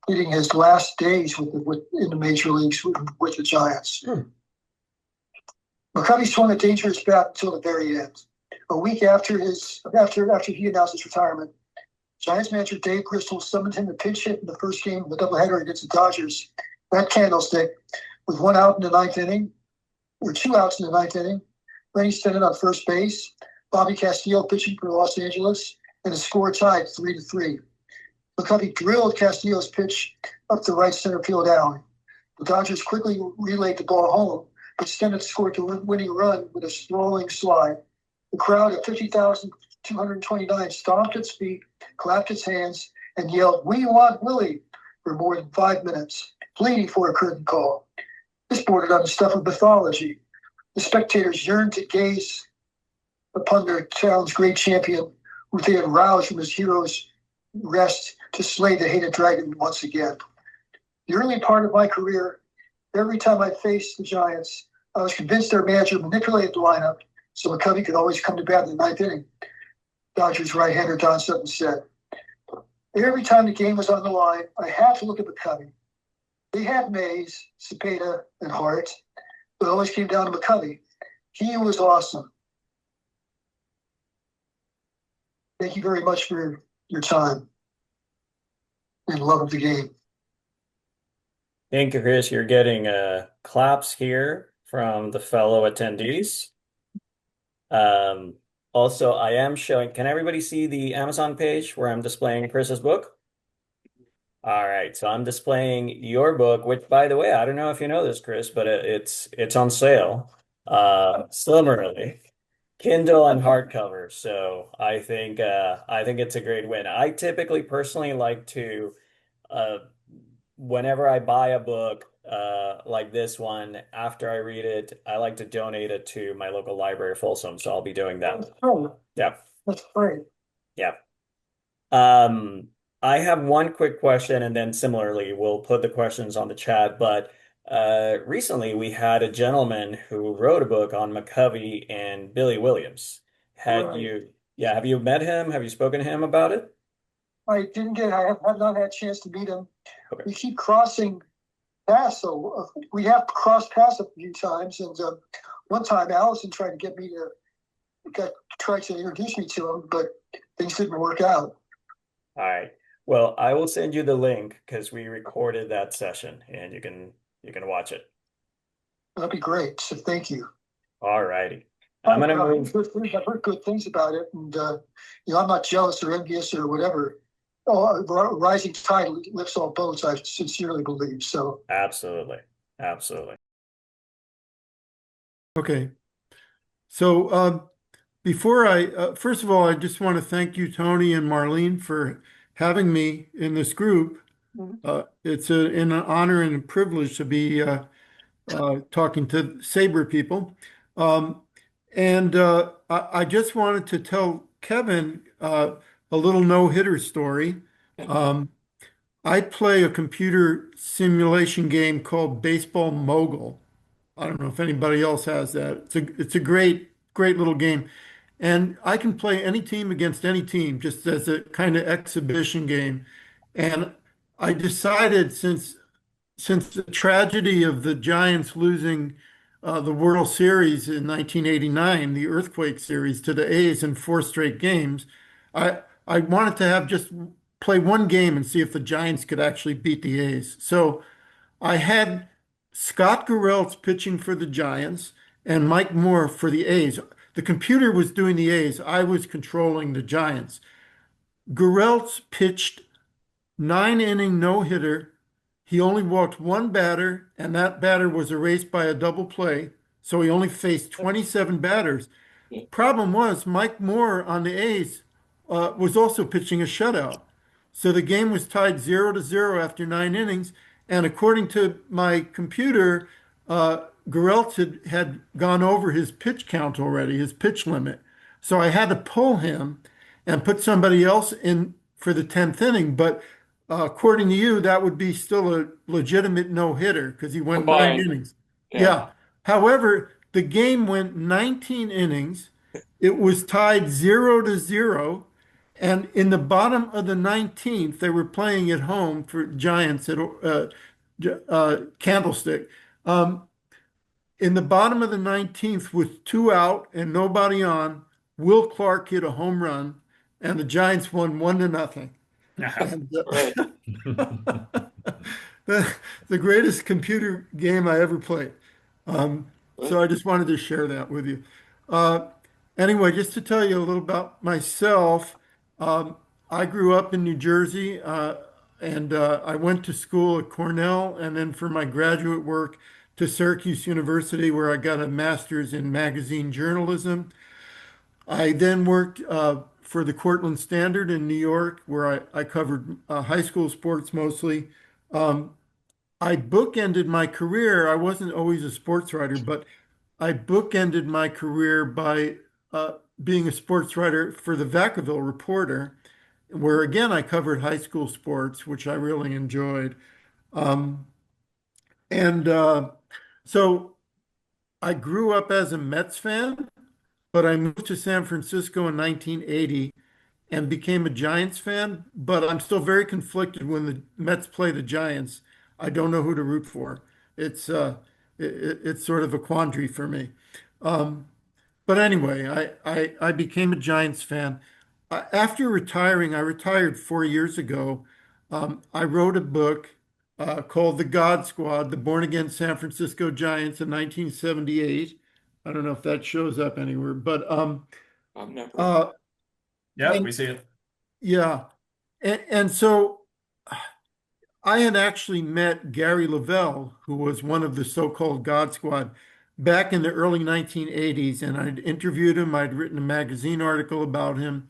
Hitting his last days in the major leagues with the Giants. McCovey swung a dangerous bat until the very end. A week after he announced his retirement, Giants manager Dave Bristol summoned him to pinch hit in the first game of the doubleheader against the Dodgers. That candlestick, with 1 out in the 9th inning, or 2 outs in the 9th inning, Lenny Stennett on first base, Bobby Castillo pitching for Los Angeles, and the score tied 3-3. McCovey drilled Castillo's pitch up the right center field alley. The Dodgers quickly relayed the ball home, but Stennett scored the winning run with a rolling slide. The crowd of 50,229 stomped its feet, clapped its hands, and yelled, "We want Willie," for more than 5 minutes, pleading for a curtain call. This bordered on the stuff of mythology. The spectators yearned to gaze upon their town's great champion, who they had roused from his hero's rest to slay the hated dragon once again. The early part of my career, every time I faced the Giants, I was convinced their manager manipulated the lineup so McCovey could always come to bat in the 9th inning, Dodgers right-hander Don Sutton said. Every time the game was on the line, I had to look at McCovey. They had Mays, Cepeda, and Hart, but it always came down to McCovey. He was awesome. Thank you very much for your time and love of the game. Thank you, Chris. You're getting claps here from the fellow attendees. Also, I am showing, can everybody see the Amazon page where I'm displaying Chris's book? All right, so I'm displaying your book, which, by the way, I don't know if you know this, Chris, but it's on sale, similarly, Kindle and hardcover. So I think it's a great win. I typically personally like to, whenever I buy a book like this one, after I read it, I like to donate it to my local library, Folsom. So I'll be doing that. Oh, Yeah. that's great. Yeah. I have one quick question, and then similarly, we'll put the questions on the chat. But recently, we had a gentleman who wrote a book on McCovey and Billy Williams. Have you met him? Have you spoken to him about it? I have not had a chance to meet him. Okay. We keep crossing paths, so we have crossed paths a few times. And one time, Allison tried to introduce me to him, but things didn't work out. All right. Well, I will send you the link because we recorded that session, and you can watch it. That'd be great. So thank you. All righty. I'm gonna move. I've heard good things about it, and I'm not jealous or envious or whatever. Oh, rising tide lifts all boats, I sincerely believe. So Absolutely. Okay. So First of all, I just want to thank you, Tony and Marlene, for having me in this group. It's an honor and a privilege to be talking to SABR people. Um, I just wanted to tell Kevin a little no-hitter story. Um, I play a computer simulation game called Baseball Mogul. I don't know if anybody else has that. It's a great little game. And I can play any team against any team just as a kind of exhibition game. And I decided since the tragedy of the Giants losing the World Series in 1989, the Earthquake Series to the A's in four straight games, I wanted to have just play one game and see if the Giants could actually beat the A's. So I had Scott Gureltz pitching for the Giants and Mike Moore for the A's. The computer was doing the A's. I was controlling the Giants. Gureltz pitched 9 inning no hitter. He only walked one batter, and that batter was erased by a double play. So he only faced 27 batters. Problem was, Mike Moore on the A's was also pitching a shutout. So the game was tied 0-0 after 9 innings. And according to my computer, Gureltz had gone over his pitch count already, his pitch limit. So I had to pull him and put somebody else in for the 10th inning. But according to you, that would be still a legitimate no-hitter because he went nine Combined. innings. Yeah. Yeah. However, the game went 19 innings. It was tied 0-0. And in the bottom of the 19th, they were playing at home for Giants at Candlestick. In the bottom of the 19th, with two out and nobody on, Will Clark hit a home run, and the Giants won 1-0. And, Right. the greatest computer game I ever played. So I just wanted to share that with you. Uh, anyway, just to tell you a little about myself, I grew up in New Jersey, and I went to school at Cornell, and then for my graduate work to Syracuse University, where I got a master's in magazine journalism. I then worked for the Cortland Standard in New York, where I covered high school sports mostly. Um, I bookended my career. I wasn't always a sports writer, but I bookended my career by being a sports writer for the Vacaville Reporter, where again I covered high school sports, which I really enjoyed. Um, and so I grew up as a Mets fan, but I moved to San Francisco in 1980 and became a Giants fan. But I'm still very conflicted when the Mets play the Giants. I don't know who to root for. It's it's sort of a quandary for me. Um, but anyway, I became a Giants fan. After retiring, I retired 4 years ago. I wrote a book called The God Squad, The Born Again San Francisco Giants in 1978. I don't know if that shows up anywhere, but I'm never. uh, Yeah, we and see it. yeah, and so I had actually met Gary Lavelle, who was one of the so-called God Squad, back in the early 1980s, and I'd interviewed him. I'd written a magazine article about him.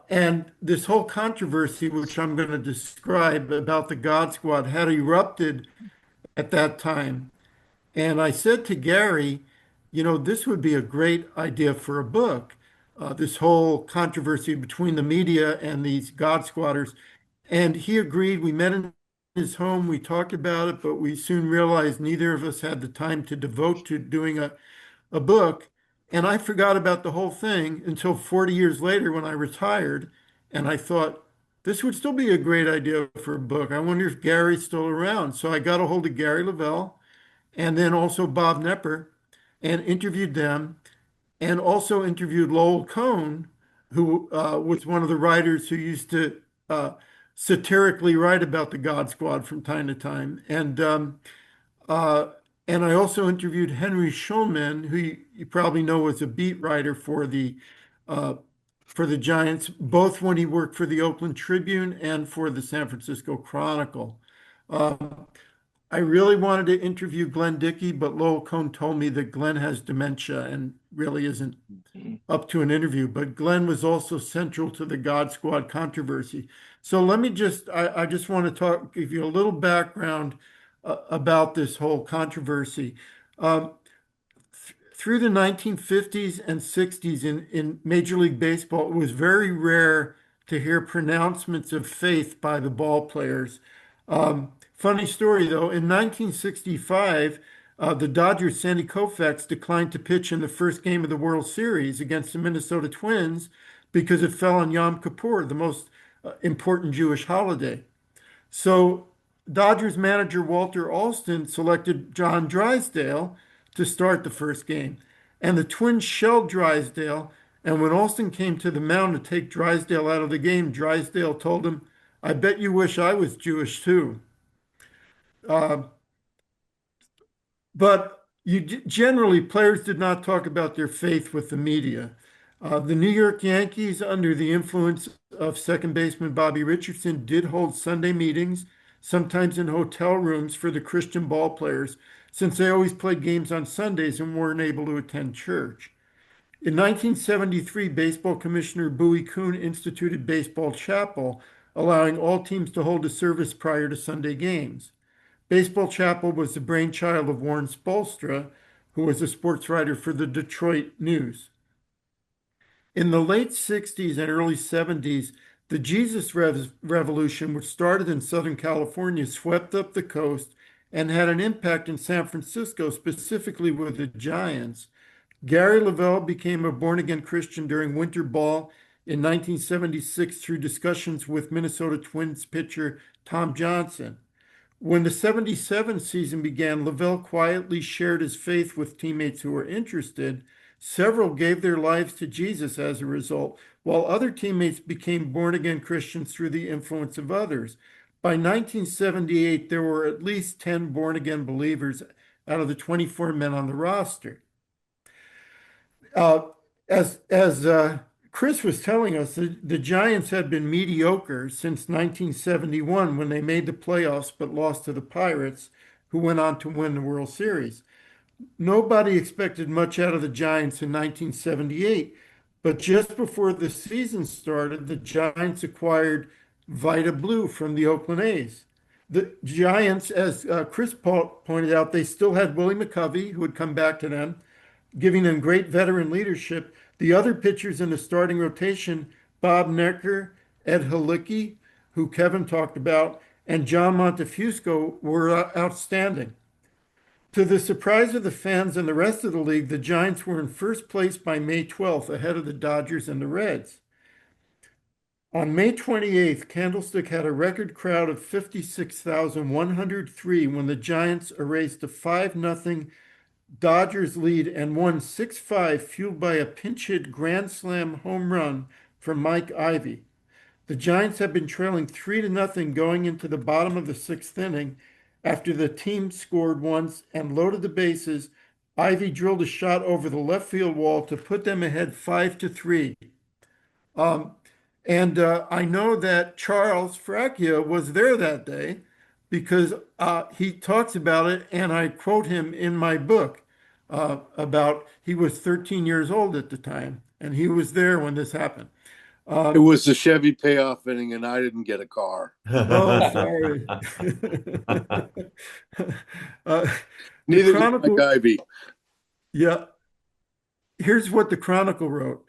And this whole controversy, which I'm going to describe about the God Squad, had erupted at that time. And I said to Gary, this would be a great idea for a book. This whole controversy between the media and these God Squatters. And he agreed. We met in his home. We talked about it, but we soon realized neither of us had the time to devote to doing a book. And I forgot about the whole thing until 40 years later when I retired. And I thought, this would still be a great idea for a book. I wonder if Gary's still around. So I got a hold of Gary Lavelle and then also Bob Nepper and interviewed them and also interviewed Lowell Cohn, who was one of the writers who used to satirically write about the God Squad from time to time. Uh, and I also interviewed Henry Schulman, who you probably know was a beat writer uh, for the Giants, both when he worked for the Oakland Tribune and for the San Francisco Chronicle. Um, I really wanted to interview Glenn Dickey, but Lowell Cohn told me that Glenn has dementia and really isn't up to an interview. But Glenn was also central to the God Squad controversy. So let me I just want to give you a little background about this whole controversy. Um, Through the 1950s and 60s in Major League Baseball, it was very rare to hear pronouncements of faith by the ball players. Funny story though, in 1965, the Dodgers' Sandy Koufax declined to pitch in the first game of the World Series against the Minnesota Twins because it fell on Yom Kippur, the most important Jewish holiday. So Dodgers manager Walter Alston selected John Drysdale to start the first game. And the Twins shelled Drysdale. And when Alston came to the mound to take Drysdale out of the game, Drysdale told him, "I bet you wish I was Jewish too." Uh, but generally, players did not talk about their faith with the media. The New York Yankees, under the influence of second baseman Bobby Richardson, did hold Sunday meetings, sometimes in hotel rooms for the Christian ball players, since they always played games on Sundays and weren't able to attend church. In 1973, Baseball Commissioner Bowie Kuhn instituted Baseball Chapel, allowing all teams to hold a service prior to Sunday games. Baseball Chapel was the brainchild of Warren Spolstra, who was a sports writer for the Detroit News. In the late 60s and early 70s, the Jesus Revolution, which started in Southern California, swept up the coast and had an impact in San Francisco, specifically with the Giants. Gary Lavelle became a born-again Christian during winter ball in 1976 through discussions with Minnesota Twins pitcher Tom Johnson. When the 77 season began, Lavelle quietly shared his faith with teammates who were interested. Several gave their lives to Jesus as a result, while other teammates became born-again Christians through the influence of others. By 1978, there were at least 10 born-again believers out of the 24 men on the roster. As Chris was telling us, the Giants had been mediocre since 1971 when they made the playoffs but lost to the Pirates, who went on to win the World Series. Nobody expected much out of the Giants in 1978, but just before the season started, the Giants acquired Vita Blue from the Oakland A's. The Giants, as Chris pointed out, they still had Willie McCovey, who had come back to them, giving them great veteran leadership. The other pitchers in the starting rotation, Bob Necker, Ed Halicki, who Kevin talked about, and John Montefusco, were outstanding. To the surprise of the fans and the rest of the league, the Giants were in first place by May 12th, ahead of the Dodgers and the Reds. On May 28th, Candlestick had a record crowd of 56,103 when the Giants erased a 5-0 Dodgers lead and won 6-5, fueled by a pinch hit grand slam home run from Mike Ivy. The Giants had been trailing 3-0 going into the bottom of the sixth inning. After the team scored once and loaded the bases, Ivy drilled a shot over the left field wall to put them ahead 5-3. I know that Charles Fracchia was there that day because he talks about it, and I quote him in my book about he was 13 years old at the time, and he was there when this happened. It was the Chevy payoff inning, and I didn't get a car. Oh, sorry. Neither did Mike Ivy. Yeah. Here's what the Chronicle wrote.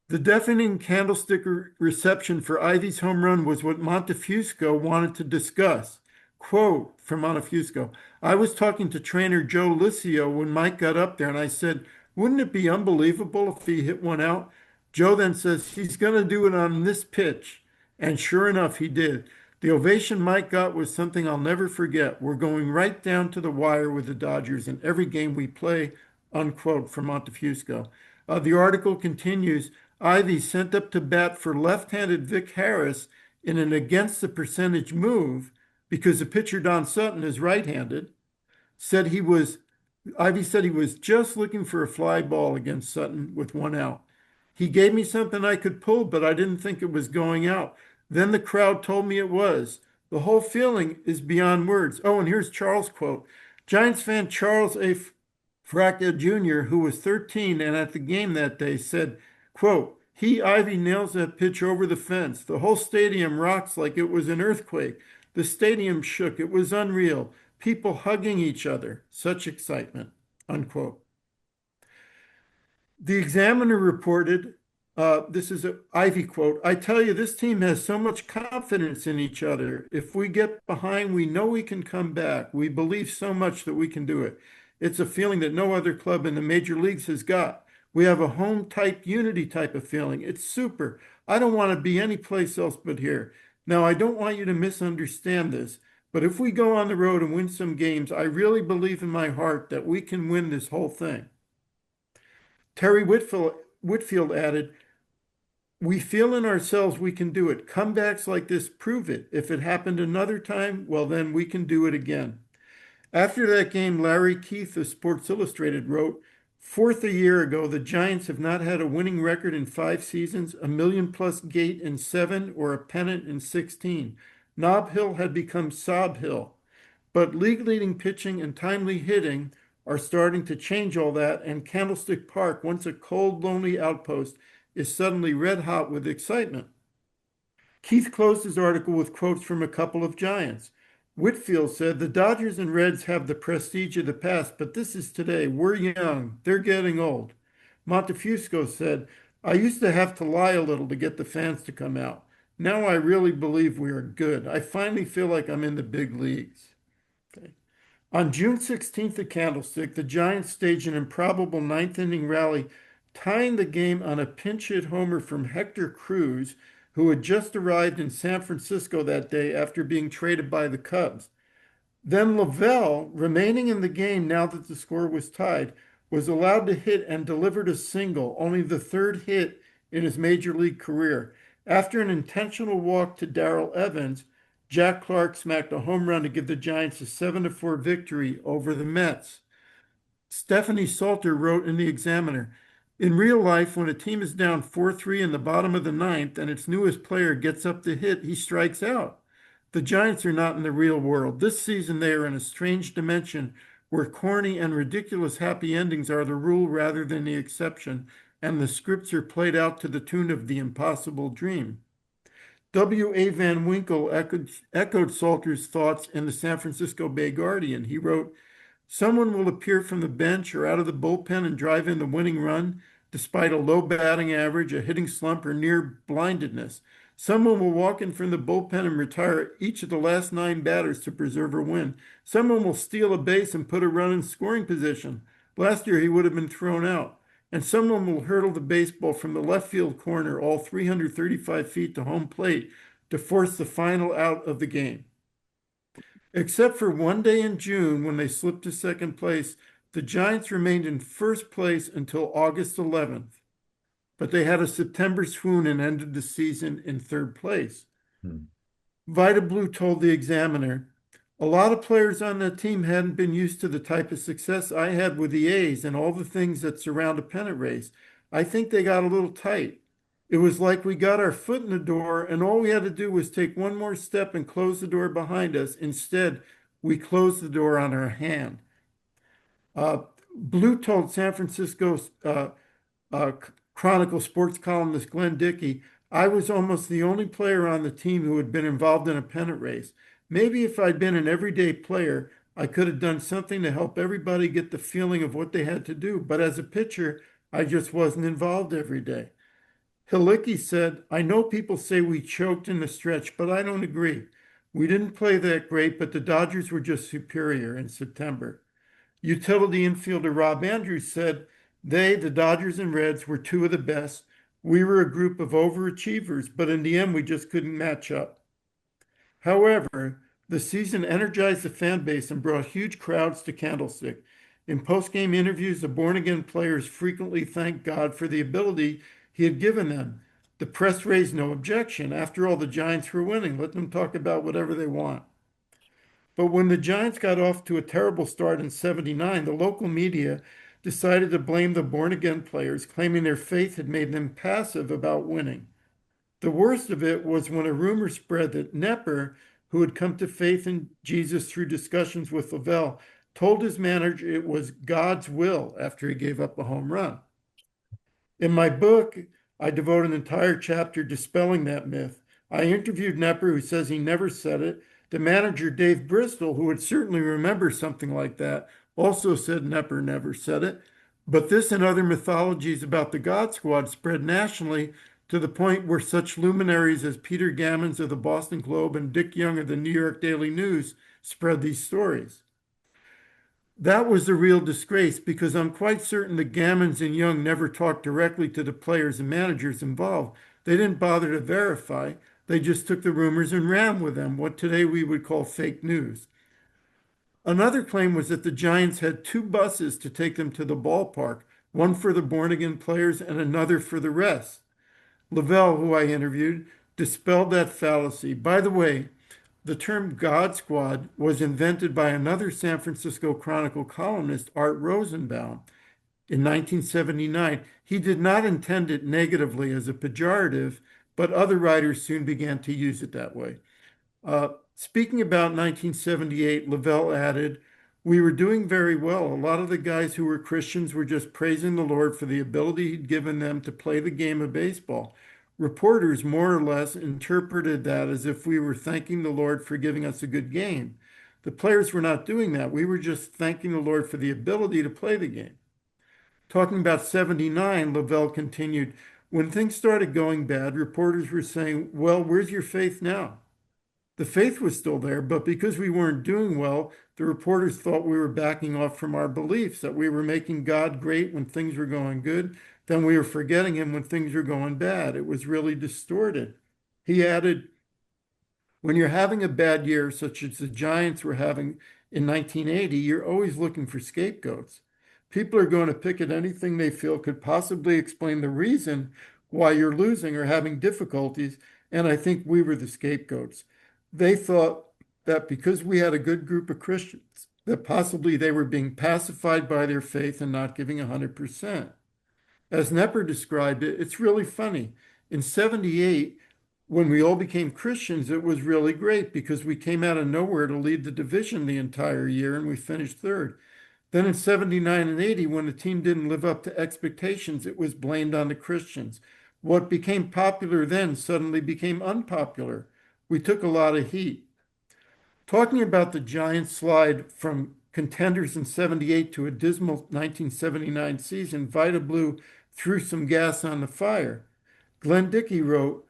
The deafening candlestick reception for Ivy's home run was what Montefusco wanted to discuss. Quote from Montefusco, "I was talking to trainer Joe Licio when Mike got up there, and I said, wouldn't it be unbelievable if he hit one out? Joe then says, he's going to do it on this pitch. And sure enough, he did. The ovation Mike got was something I'll never forget. We're going right down to the wire with the Dodgers in every game we play," unquote from Montefusco. The article continues, Ivy sent up to bat for left-handed Vic Harris in an against the percentage move because the pitcher Don Sutton is right-handed. Ivy said he was just looking for a fly ball against Sutton with one out. He gave me something I could pull, but I didn't think it was going out. Then the crowd told me it was. The whole feeling is beyond words. Oh, and here's Charles' quote. Giants fan Charles A. Fracca Jr., who was 13 and at the game that day, said, quote, Ivy nails that pitch over the fence. The whole stadium rocks like it was an earthquake. The stadium shook. It was unreal. People hugging each other. Such excitement, unquote. The Examiner reported, this is an Ivy quote, I tell you, this team has so much confidence in each other. If we get behind, we know we can come back. We believe so much that we can do it. It's a feeling that no other club in the major leagues has got. We have a home type unity type of feeling. It's super. I don't want to be any place else but here. Now, I don't want you to misunderstand this, but if we go on the road and win some games, I really believe in my heart that we can win this whole thing. Terry Whitfield added, we feel in ourselves we can do it. Comebacks like this prove it. If it happened another time, well, then we can do it again. After that game, Larry Keith of Sports Illustrated wrote, fourth a year ago, the Giants have not had a winning record in 5 seasons, a million-plus gate in 7, or a pennant in 16. Nob Hill had become Sob Hill. But league-leading pitching and timely hitting are starting to change all that, and Candlestick Park, once a cold, lonely outpost, is suddenly red hot with excitement. Keith closed his article with quotes from a couple of Giants. Whitfield said, the Dodgers and Reds have the prestige of the past, but this is today. We're young. They're getting old. Montefusco said, I used to have to lie a little to get the fans to come out. Now I really believe we are good. I finally feel like I'm in the big leagues. Okay. On June 16th at Candlestick, the Giants staged an improbable ninth-inning rally, tying the game on a pinch-hit homer from Hector Cruz, who had just arrived in San Francisco that day after being traded by the Cubs. Then Lavelle, remaining in the game now that the score was tied, was allowed to hit and delivered a single, only the 3rd hit in his major league career. After an intentional walk to Darrell Evans, Jack Clark smacked a home run to give the Giants a 7-4 victory over the Mets. Stephanie Salter wrote in the Examiner, in real life, when a team is down 4-3 in the bottom of the 9th and its newest player gets up to hit, he strikes out. The Giants are not in the real world. This season, they are in a strange dimension where corny and ridiculous happy endings are the rule rather than the exception, and the scripts are played out to the tune of the impossible dream. W.A. Van Winkle echoed Salter's thoughts in the San Francisco Bay Guardian. He wrote, someone will appear from the bench or out of the bullpen and drive in the winning run, despite a low batting average, a hitting slump, or near blindedness. Someone will walk in from the bullpen and retire each of the last 9 batters to preserve a win. Someone will steal a base and put a run in scoring position. Last year, he would have been thrown out. And someone will hurdle the baseball from the left field corner all 335 feet to home plate to force the final out of the game. Except for one day in June when they slipped to second place, the Giants remained in first place until August 11th. But they had a September swoon and ended the season in 3rd place. Vida Blue told the Examiner, a lot of players on that team hadn't been used to the type of success I had with the A's and all the things that surround a pennant race. I think they got a little tight. It was like we got our foot in the door and all we had to do was take one more step and close the door behind us. Instead, we closed the door on our hand. Blue told San Francisco's Chronicle sports columnist Glenn Dickey, I was almost the only player on the team who had been involved in a pennant race. Maybe if I'd been an everyday player, I could have done something to help everybody get the feeling of what they had to do. But as a pitcher, I just wasn't involved every day. Hilicki said, I know people say we choked in the stretch, but I don't agree. We didn't play that great, but the Dodgers were just superior in September. Utility infielder Rob Andrews said, the Dodgers and Reds, were 2 of the best. We were a group of overachievers, but in the end, we just couldn't match up. However, the season energized the fan base and brought huge crowds to Candlestick. In post-game interviews, the born-again players frequently thanked God for the ability he had given them. The press raised no objection. After all, the Giants were winning. Let them talk about whatever they want. But when the Giants got off to a terrible start in '79, the local media decided to blame the born-again players, claiming their faith had made them passive about winning. The worst of it was when a rumor spread that Nepper, who had come to faith in Jesus through discussions with Lavelle, told his manager it was God's will after he gave up a home run. In my book, I devote an entire chapter dispelling that myth. I interviewed Nepper, who says he never said it. The manager, Dave Bristol, who would certainly remember something like that, also said Nepper never said it. But this and other mythologies about the God Squad spread nationally to the point where such luminaries as Peter Gammons of the Boston Globe and Dick Young of the New York Daily News spread these stories. That was the real disgrace, because I'm quite certain that Gammons and Young never talked directly to the players and managers involved. They didn't bother to verify. They just took the rumors and ran with them, what today we would call fake news. Another claim was that the Giants had two buses to take them to the ballpark, one for the born-again players and another for the rest. Lavelle, who I interviewed, dispelled that fallacy. By the way, the term God Squad was invented by another San Francisco Chronicle columnist, Art Rosenbaum, in 1979. He did not intend it negatively as a pejorative, but other writers soon began to use it that way. Speaking about 1978, Lavelle added, "We were doing very well. A lot of the guys who were Christians were just praising the Lord for the ability he'd given them to play the game of baseball. Reporters more or less interpreted that as if we were thanking the Lord for giving us a good game. The players were not doing that. We were just thanking the Lord for the ability to play the game." Talking about 79, Lavelle continued, "When things started going bad, reporters were saying, 'Well, where's your faith now?' The faith was still there, but because we weren't doing well, the reporters thought we were backing off from our beliefs, that we were making God great when things were going good, then we were forgetting him when things were going bad. It was really distorted." He added, "When you're having a bad year, such as the Giants were having in 1980, you're always looking for scapegoats. People are going to pick at anything they feel could possibly explain the reason why you're losing or having difficulties, and I think we were the scapegoats. They thought that because we had a good group of Christians, that possibly they were being pacified by their faith and not giving 100%. As Nepper described it, it's really funny. In 78, when we all became Christians, it was really great because we came out of nowhere to lead the division the entire year and we finished third. Then in 79 and 80, when the team didn't live up to expectations, it was blamed on the Christians. What became popular then suddenly became unpopular. We took a lot of heat." Talking about the Giants' slide from contenders in 78 to a dismal 1979 season, Vita Blue threw some gas on the fire. Glenn Dickey wrote,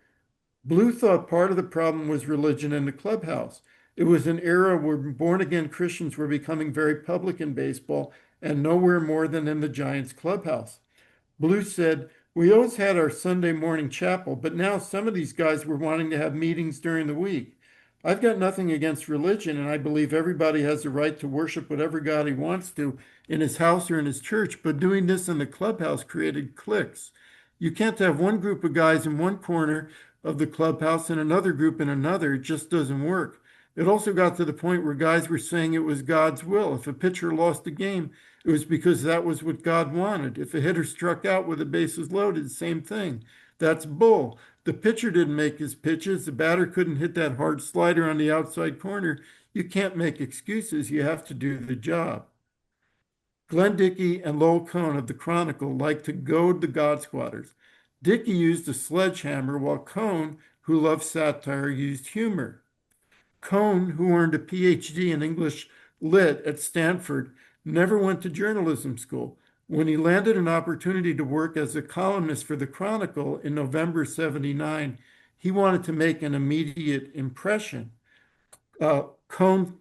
"Blue thought part of the problem was religion in the clubhouse. It was an era where born-again Christians were becoming very public in baseball and nowhere more than in the Giants' clubhouse. Blue said, 'We always had our Sunday morning chapel, but now some of these guys were wanting to have meetings during the week. I've got nothing against religion, and I believe everybody has the right to worship whatever God he wants to in his house or in his church, but doing this in the clubhouse created cliques. You can't have one group of guys in one corner of the clubhouse and another group in another. It just doesn't work. It also got to the point where guys were saying it was God's will. If a pitcher lost a game, it was because that was what God wanted. If a hitter struck out with the bases loaded, same thing. That's bull. The pitcher didn't make his pitches. The batter couldn't hit that hard slider on the outside corner. You can't make excuses. You have to do the job." Glenn Dickey and Lowell Cohn of the Chronicle liked to goad the God Squatters. Dickey used a sledgehammer, while Cohn, who loved satire, used humor. Cohn, who earned a PhD in English Lit at Stanford, never went to journalism school. When he landed an opportunity to work as a columnist for the Chronicle in November 79, he wanted to make an immediate impression. Cohn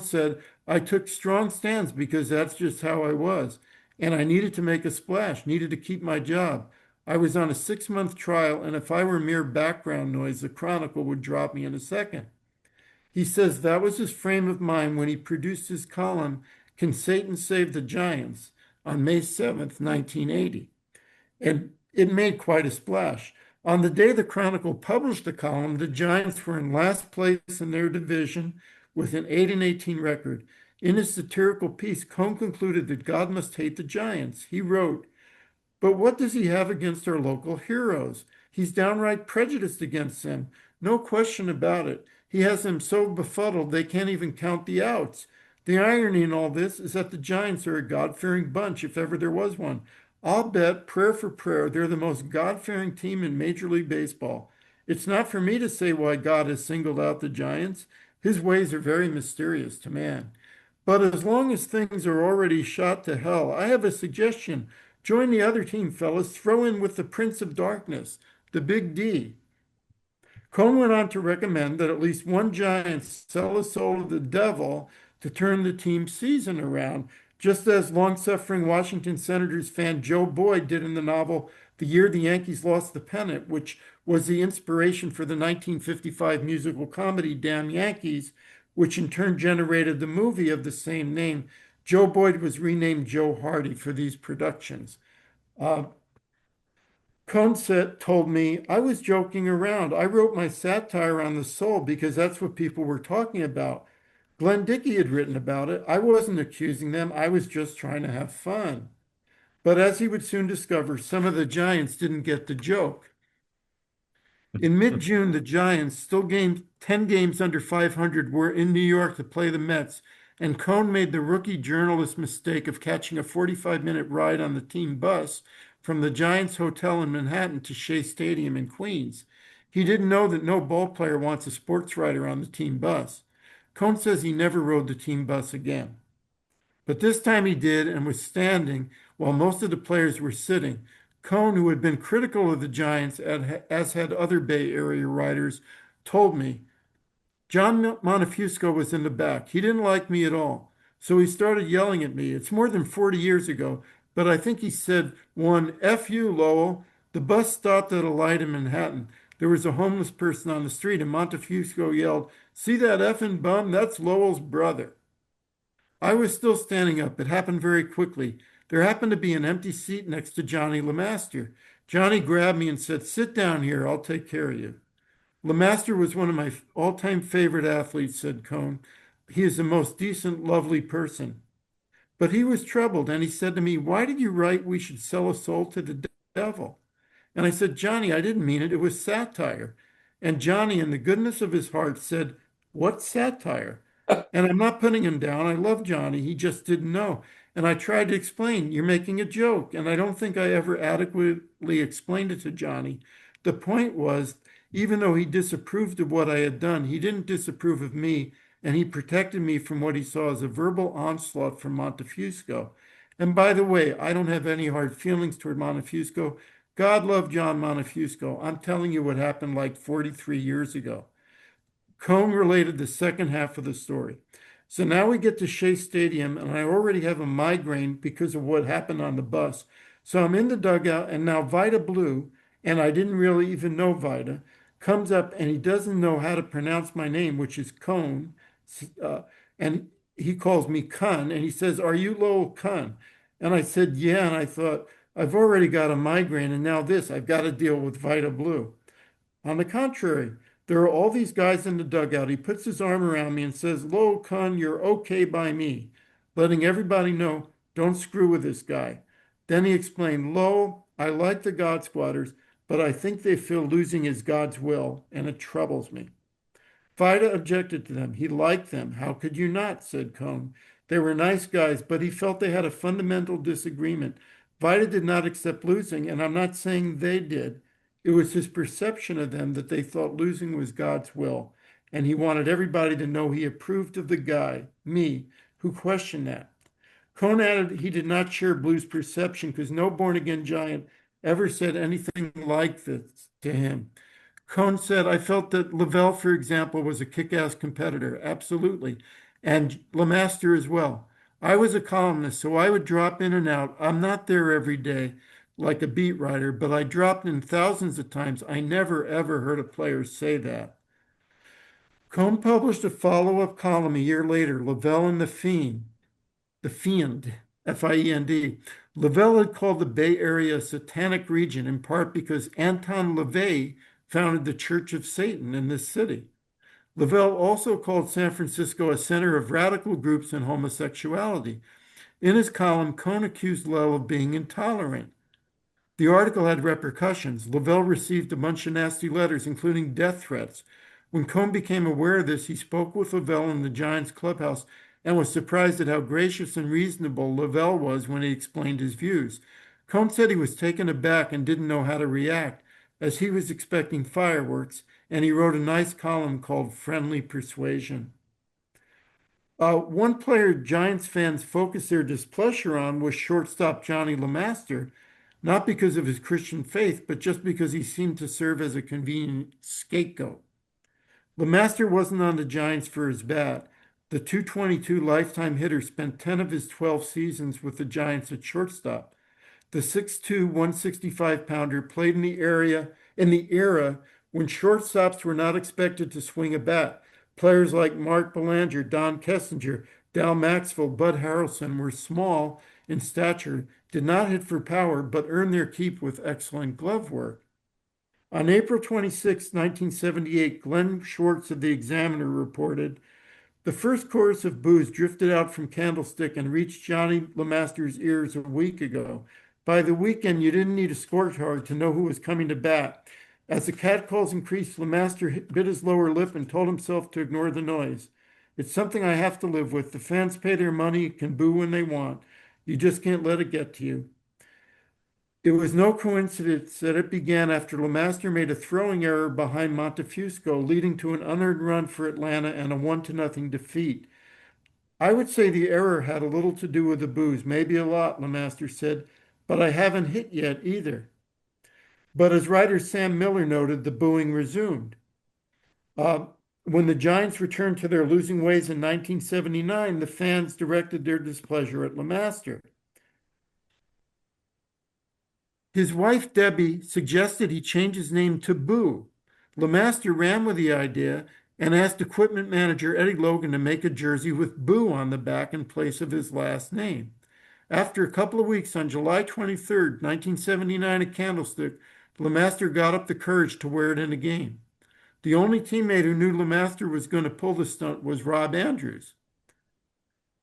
said, "I took strong stands because that's just how I was, and I needed to make a splash, needed to keep my job. I was on a 6-month trial, and if I were mere background noise, the Chronicle would drop me in a second." He says that was his frame of mind when he produced his column, "Can Satan Save the Giants?" on May 7th, 1980. And it made quite a splash. On the day the Chronicle published the column, the Giants were in last place in their division with an 8-18 record. In his satirical piece, Cohn concluded that God must hate the Giants. He wrote, "But what does he have against our local heroes? He's downright prejudiced against them. No question about it. He has them so befuddled they can't even count the outs. The irony in all this is that the Giants are a God-fearing bunch, if ever there was one. I'll bet, prayer for prayer, they're the most God-fearing team in Major League Baseball. It's not for me to say why God has singled out the Giants. His ways are very mysterious to man. But as long as things are already shot to hell, I have a suggestion. Join the other team, fellas. Throw in with the Prince of Darkness, the Big D. Cohn went on to recommend that at least one Giant sell his soul to the devil to turn the team's season around, just as long-suffering Washington Senators fan Joe Boyd did in the novel The Year the Yankees Lost the Pennant, which was the inspiration for the 1955 musical comedy Damn Yankees, which in turn generated the movie of the same name. Joe Boyd was renamed Joe Hardy for these productions. Uh, Conset told me I was joking around. I wrote my satire on the soul because that's what people were talking about. Glenn Dickey had written about it. I wasn't accusing them. I was just trying to have fun. But as he would soon discover, some of the Giants didn't get the joke. In mid-June, the Giants, still gained 10 games under 500, were in New York to play the Mets, and Cohn made the rookie journalist mistake of catching a 45-minute ride on the team bus from the Giants Hotel in Manhattan to Shea Stadium in Queens. He didn't know that no ball player wants a sports writer on the team bus. Cohn says he never rode the team bus again. But this time he did and was standing while most of the players were sitting. Cohn, who had been critical of the Giants, as had other Bay Area writers, told me, John Montefusco was in the back. He didn't like me at all. So he started yelling at me. It's more than 40 years ago, but I think he said one, F you, Lowell. The bus stopped at a light in Manhattan. There was a homeless person on the street, and Montefusco yelled, see that effing bum? That's Lowell's brother. I was still standing up. It happened very quickly. There happened to be an empty seat next to Johnny LeMaster. Johnny grabbed me and said, sit down here. I'll take care of you. LeMaster was one of my all-time favorite athletes, said Cohn. He is the most decent, lovely person. But he was troubled, and he said to me, why did you write we should sell a soul to the devil? And I said, Johnny, I didn't mean it. It was satire. And Johnny, in the goodness of his heart, said, what satire? And I'm not putting him down. I love Johnny. He just didn't know. And I tried to explain, you're making a joke. And I don't think I ever adequately explained it to Johnny. The point was, even though he disapproved of what I had done, he didn't disapprove of me, and he protected me from what he saw as a verbal onslaught from Montefusco. And by the way, I don't have any hard feelings toward Montefusco. God love John Montefusco. I'm telling you what happened like 43 years ago. Cohn related the second half of the story. So now we get to Shea Stadium, and I already have a migraine because of what happened on the bus. So I'm in the dugout, and now Vida Blue, and I didn't really even know Vida, comes up, and he doesn't know how to pronounce my name, which is Cohn, and he calls me Kun, and he says, are you Lowell Kun? And I said, yeah, and I thought, I've already got a migraine, and now this, I've got to deal with Vida Blue. On the contrary, there are all these guys in the dugout. He puts his arm around me and says, Lowell Kun, you're okay by me, letting everybody know, don't screw with this guy. Then he explained, Lowell, I like the God Squatters, but I think they feel losing is God's will, and it troubles me. Vida objected to them. He liked them. How could you not? Said Cohn. They were nice guys, but he felt they had a fundamental disagreement. Vida did not accept losing, and I'm not saying they did. It was his perception of them that they thought losing was God's will, and he wanted everybody to know he approved of the guy, me, who questioned that. Cohn added he did not share Blue's perception because no born-again Giant ever said anything like this to him. Cohn said, I felt that Lavelle, for example, was a kick-ass competitor, absolutely, and LeMaster as well. I was a columnist, so I would drop in and out. I'm not there every day like a beat writer, but I dropped in thousands of times. I never, ever heard a player say that. Cohn published a follow-up column a year later, Lavelle and the Fiend, F-I-E-N-D. Lavelle had called the Bay Area a satanic region, in part because Anton LaVey founded the Church of Satan in this city. Lavelle also called San Francisco a center of radical groups and homosexuality. In his column, Cohn accused Lavelle of being intolerant. The article had repercussions. Lavelle received a bunch of nasty letters, including death threats. When Cohn became aware of this, he spoke with Lavelle in the Giants clubhouse and was surprised at how gracious and reasonable Lavelle was when he explained his views. Cohn said he was taken aback and didn't know how to react, as he was expecting fireworks, and he wrote a nice column called Friendly Persuasion. One player Giants fans focused their displeasure on was shortstop Johnny LeMaster, not because of his Christian faith, but just because he seemed to serve as a convenient scapegoat. LeMaster wasn't on the Giants for his bat. The .222 lifetime hitter spent 10 of his 12 seasons with the Giants at shortstop. The 6'2", 165-pounder played in the era when shortstops were not expected to swing a bat. Players like Mark Belanger, Don Kessinger, Dal Maxwell, Bud Harrelson were small in stature, did not hit for power, but earned their keep with excellent glove work. On April 26, 1978, Glenn Schwartz of the Examiner reported, "The first chorus of boos drifted out from Candlestick and reached Johnny LeMaster's ears a week ago. By the weekend, you didn't need a scorecard to know who was coming to bat. As the catcalls increased, LeMaster bit his lower lip and told himself to ignore the noise. It's something I have to live with. The fans pay their money, can boo when they want. You just can't let it get to you." It was no coincidence that it began after LeMaster made a throwing error behind Montefusco, leading to an unearned run for Atlanta and a 1-0 defeat. "I would say the error had a little to do with the boos, maybe a lot," LeMaster said, "but I haven't hit yet either." But as writer Sam Miller noted, the booing resumed. When the Giants returned to their losing ways in 1979, the fans directed their displeasure at LeMaster. His wife, Debbie, suggested he change his name to Boo. LeMaster ran with the idea and asked equipment manager Eddie Logan to make a jersey with Boo on the back in place of his last name. After a couple of weeks, on July 23, 1979 at Candlestick, LeMaster got up the courage to wear it in a game. The only teammate who knew LeMaster was going to pull the stunt was Rob Andrews.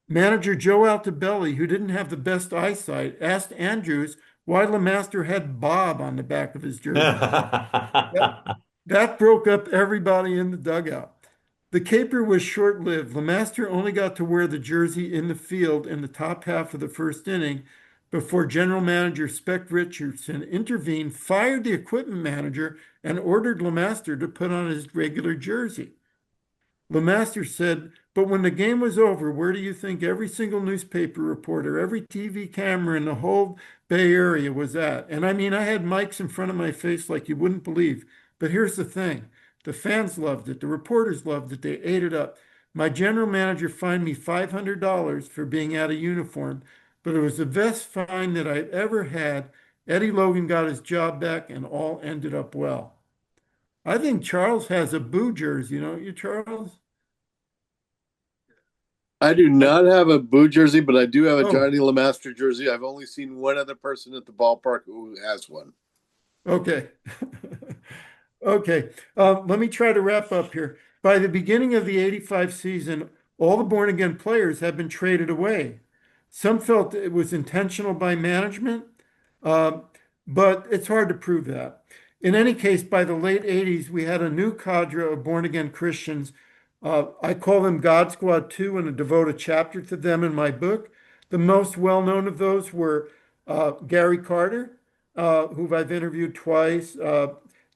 Manager Joe Altobelli, who didn't have the best eyesight, asked Andrews why LeMaster had Bob on the back of his jersey. That broke up everybody in the dugout. The caper was short-lived. LeMaster only got to wear the jersey in the field in the top half of the first inning before general manager Spec Richardson intervened, fired the equipment manager, and ordered LeMaster to put on his regular jersey. LeMaster said, "But when the game was over, where do you think every single newspaper reporter, every TV camera in the whole Bay Area was at? And I mean, I had mics in front of my face like you wouldn't believe. But here's the thing. The fans loved it. The reporters loved it. They ate it up. My general manager fined me $500 for being out of uniform, but it was the best fine that I've ever had. Eddie Logan got his job back and all ended up well." I think Charles has a Boo jersey, don't you, Charles? I do not have a Boo jersey, but I do have a Oh. Johnny LeMaster jersey. I've only seen one other person at the ballpark who has one. Okay. Okay. Let me try to wrap up here. By the beginning of the 85 season, all the born-again players had been traded away. Some felt it was intentional by management, but it's hard to prove that. In any case, by the late 80s, we had a new cadre of born-again Christians. I call them God Squad 2 and I devote a chapter to them in my book. The most well-known of those were Gary Carter, who I've interviewed twice,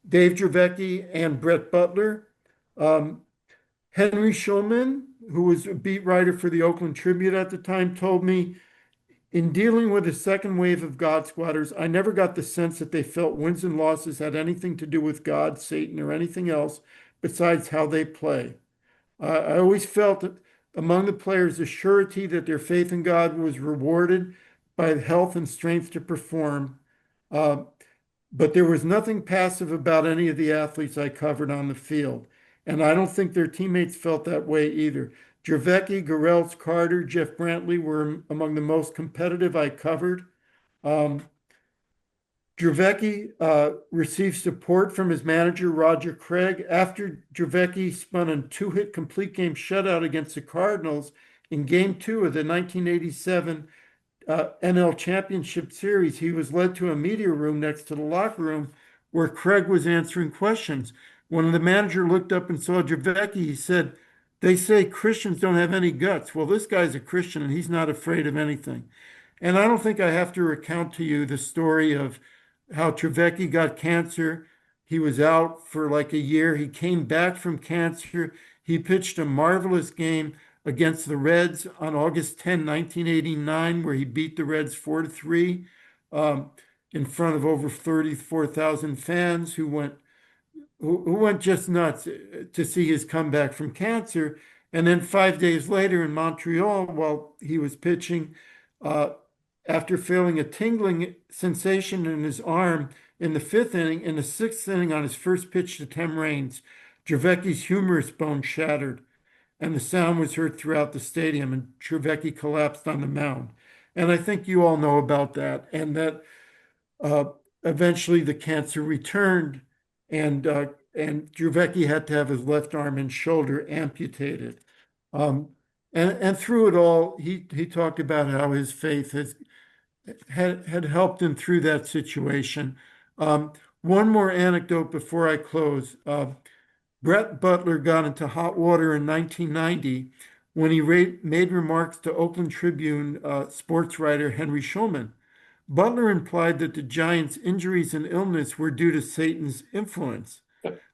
Dave Dravecki and Brett Butler. Henry Schulman, who was a beat writer for the Oakland Tribune at the time, told me, "In dealing with the second wave of God Squatters, I never got the sense that they felt wins and losses had anything to do with God, Satan, or anything else besides how they play. I always felt that among the players a surety that their faith in God was rewarded by the health and strength to perform. But there was nothing passive about any of the athletes I covered on the field. And I don't think their teammates felt that way either. Dravecki, Garrelts, Carter, Jeff Brantley were among the most competitive I covered. Dravecki received support from his manager, Roger Craig. After Dravecki spun a two-hit complete game shutout against the Cardinals in Game 2 of the 1987 NL Championship Series, he was led to a media room next to the locker room where Craig was answering questions. When the manager looked up and saw Javecki, he said, "They say Christians don't have any guts." Well, this guy's a Christian and he's not afraid of anything. And I don't think I have to recount to you the story of how Trevecchi got cancer. He was out for like a year. He came back from cancer. He pitched a marvelous game against the Reds on August 10, 1989, where he beat the Reds 4-3 in front of over 34,000 fans who went just nuts to see his comeback from cancer. And then 5 days later in Montreal, while he was pitching, uh, after feeling a tingling sensation in his arm in the fifth inning, in the sixth inning on his first pitch to Tim Raines, Trevecchi's humerus bone shattered, and the sound was heard throughout the stadium, and Trevecchi collapsed on the mound. And I think you all know about that, and that uh, eventually the cancer returned, and Trevecchi had to have his left arm and shoulder amputated. Um, and through it all, he talked about how his faith had helped him through that situation. One more anecdote before I close. Brett Butler got into hot water in 1990 when he made remarks to Oakland Tribune sports writer Henry Schulman. Butler implied that the Giants' injuries and illness were due to Satan's influence.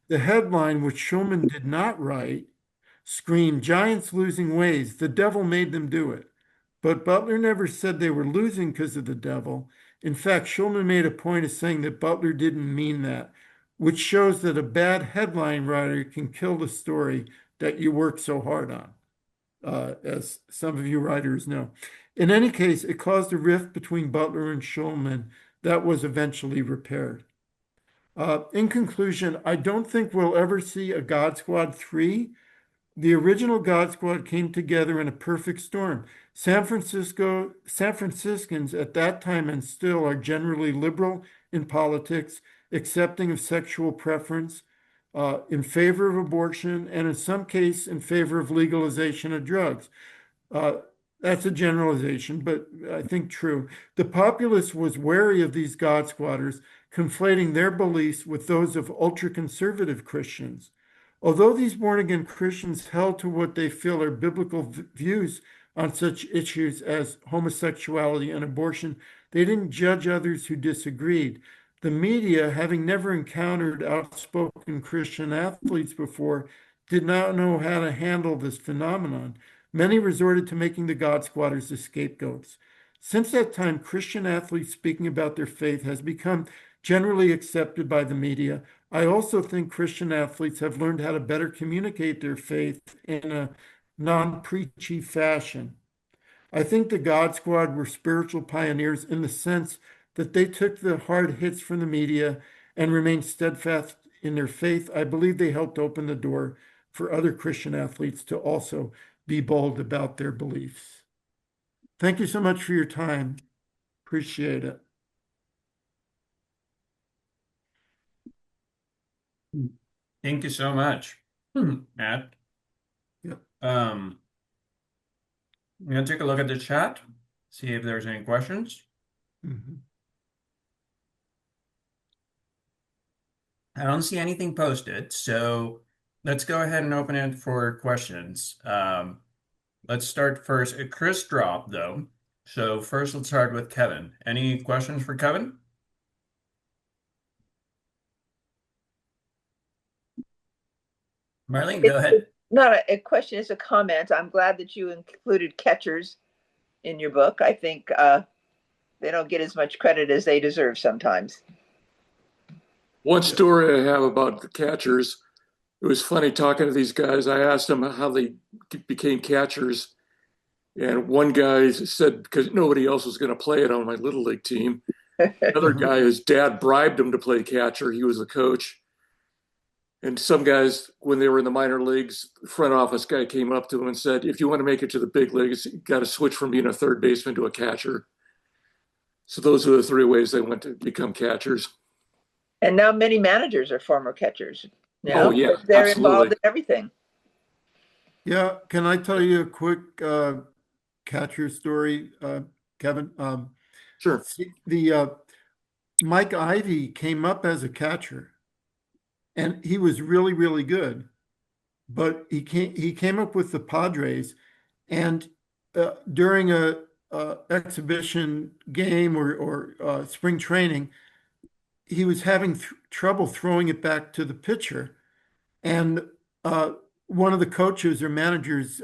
The headline, which Schulman did not write, screamed, "Giants losing ways. The devil made them do it." But Butler never said they were losing because of the devil. In fact, Schulman made a point of saying that Butler didn't mean that, which shows that a bad headline writer can kill the story that you work so hard on, as some of you writers know. In any case, it caused a rift between Butler and Schulman that was eventually repaired. In conclusion, I don't think we'll ever see a God Squad 3. The original God Squad came together in a perfect storm. San Franciscans at that time and still are generally liberal in politics, accepting of sexual preference, in favor of abortion, and in some case in favor of legalization of drugs. That's a generalization, but I think true. The populace was wary of these God Squatters, conflating their beliefs with those of ultra-conservative Christians. Although these born-again Christians held to what they feel are biblical views on such issues as homosexuality and abortion, they didn't judge others who disagreed. The media, having never encountered outspoken Christian athletes before, did not know how to handle this phenomenon. Many resorted to making the God Squatters the scapegoats. Since that time, Christian athletes speaking about their faith has become generally accepted by the media. I also think Christian athletes have learned how to better communicate their faith in a non-preachy fashion. I think the God Squad were spiritual pioneers in the sense that they took the hard hits from the media and remained steadfast in their faith. I believe they helped open the door for other Christian athletes to also be bold about their beliefs. Thank you so much for your time. Appreciate it. Thank you so much, Matt. Yep. I'm gonna take a look at the chat, see if there's any questions. Mhm. I don't see anything posted, so let's go ahead and open it for questions. Let's start first. Chris dropped though, so first let's start with Kevin. Any questions for Kevin? Marlene, go ahead. Not a question, it's a comment. I'm glad that you included catchers in your book. I think they don't get as much credit as they deserve sometimes. One story I have about the catchers, it was funny talking to these guys. I asked them how they became catchers. And one guy said, because nobody else was going to play it on my little league team. Another guy, his dad bribed him to play catcher. He was the coach. And some guys, when they were in the minor leagues, the front office guy came up to him and said, if you want to make it to the big leagues, you got to switch from being a third baseman to a catcher. So those are the three ways they went to become catchers. And now many managers are former catchers. Oh, yeah, they're absolutely. involved in everything. Yeah, can I tell you a quick catcher story? Kevin. Sure. The Mike Ivy came up as a catcher, and he was really, really good. But he came up with the Padres, and during a exhibition game or spring training, he was having trouble throwing it back to the pitcher, and one of the coaches or managers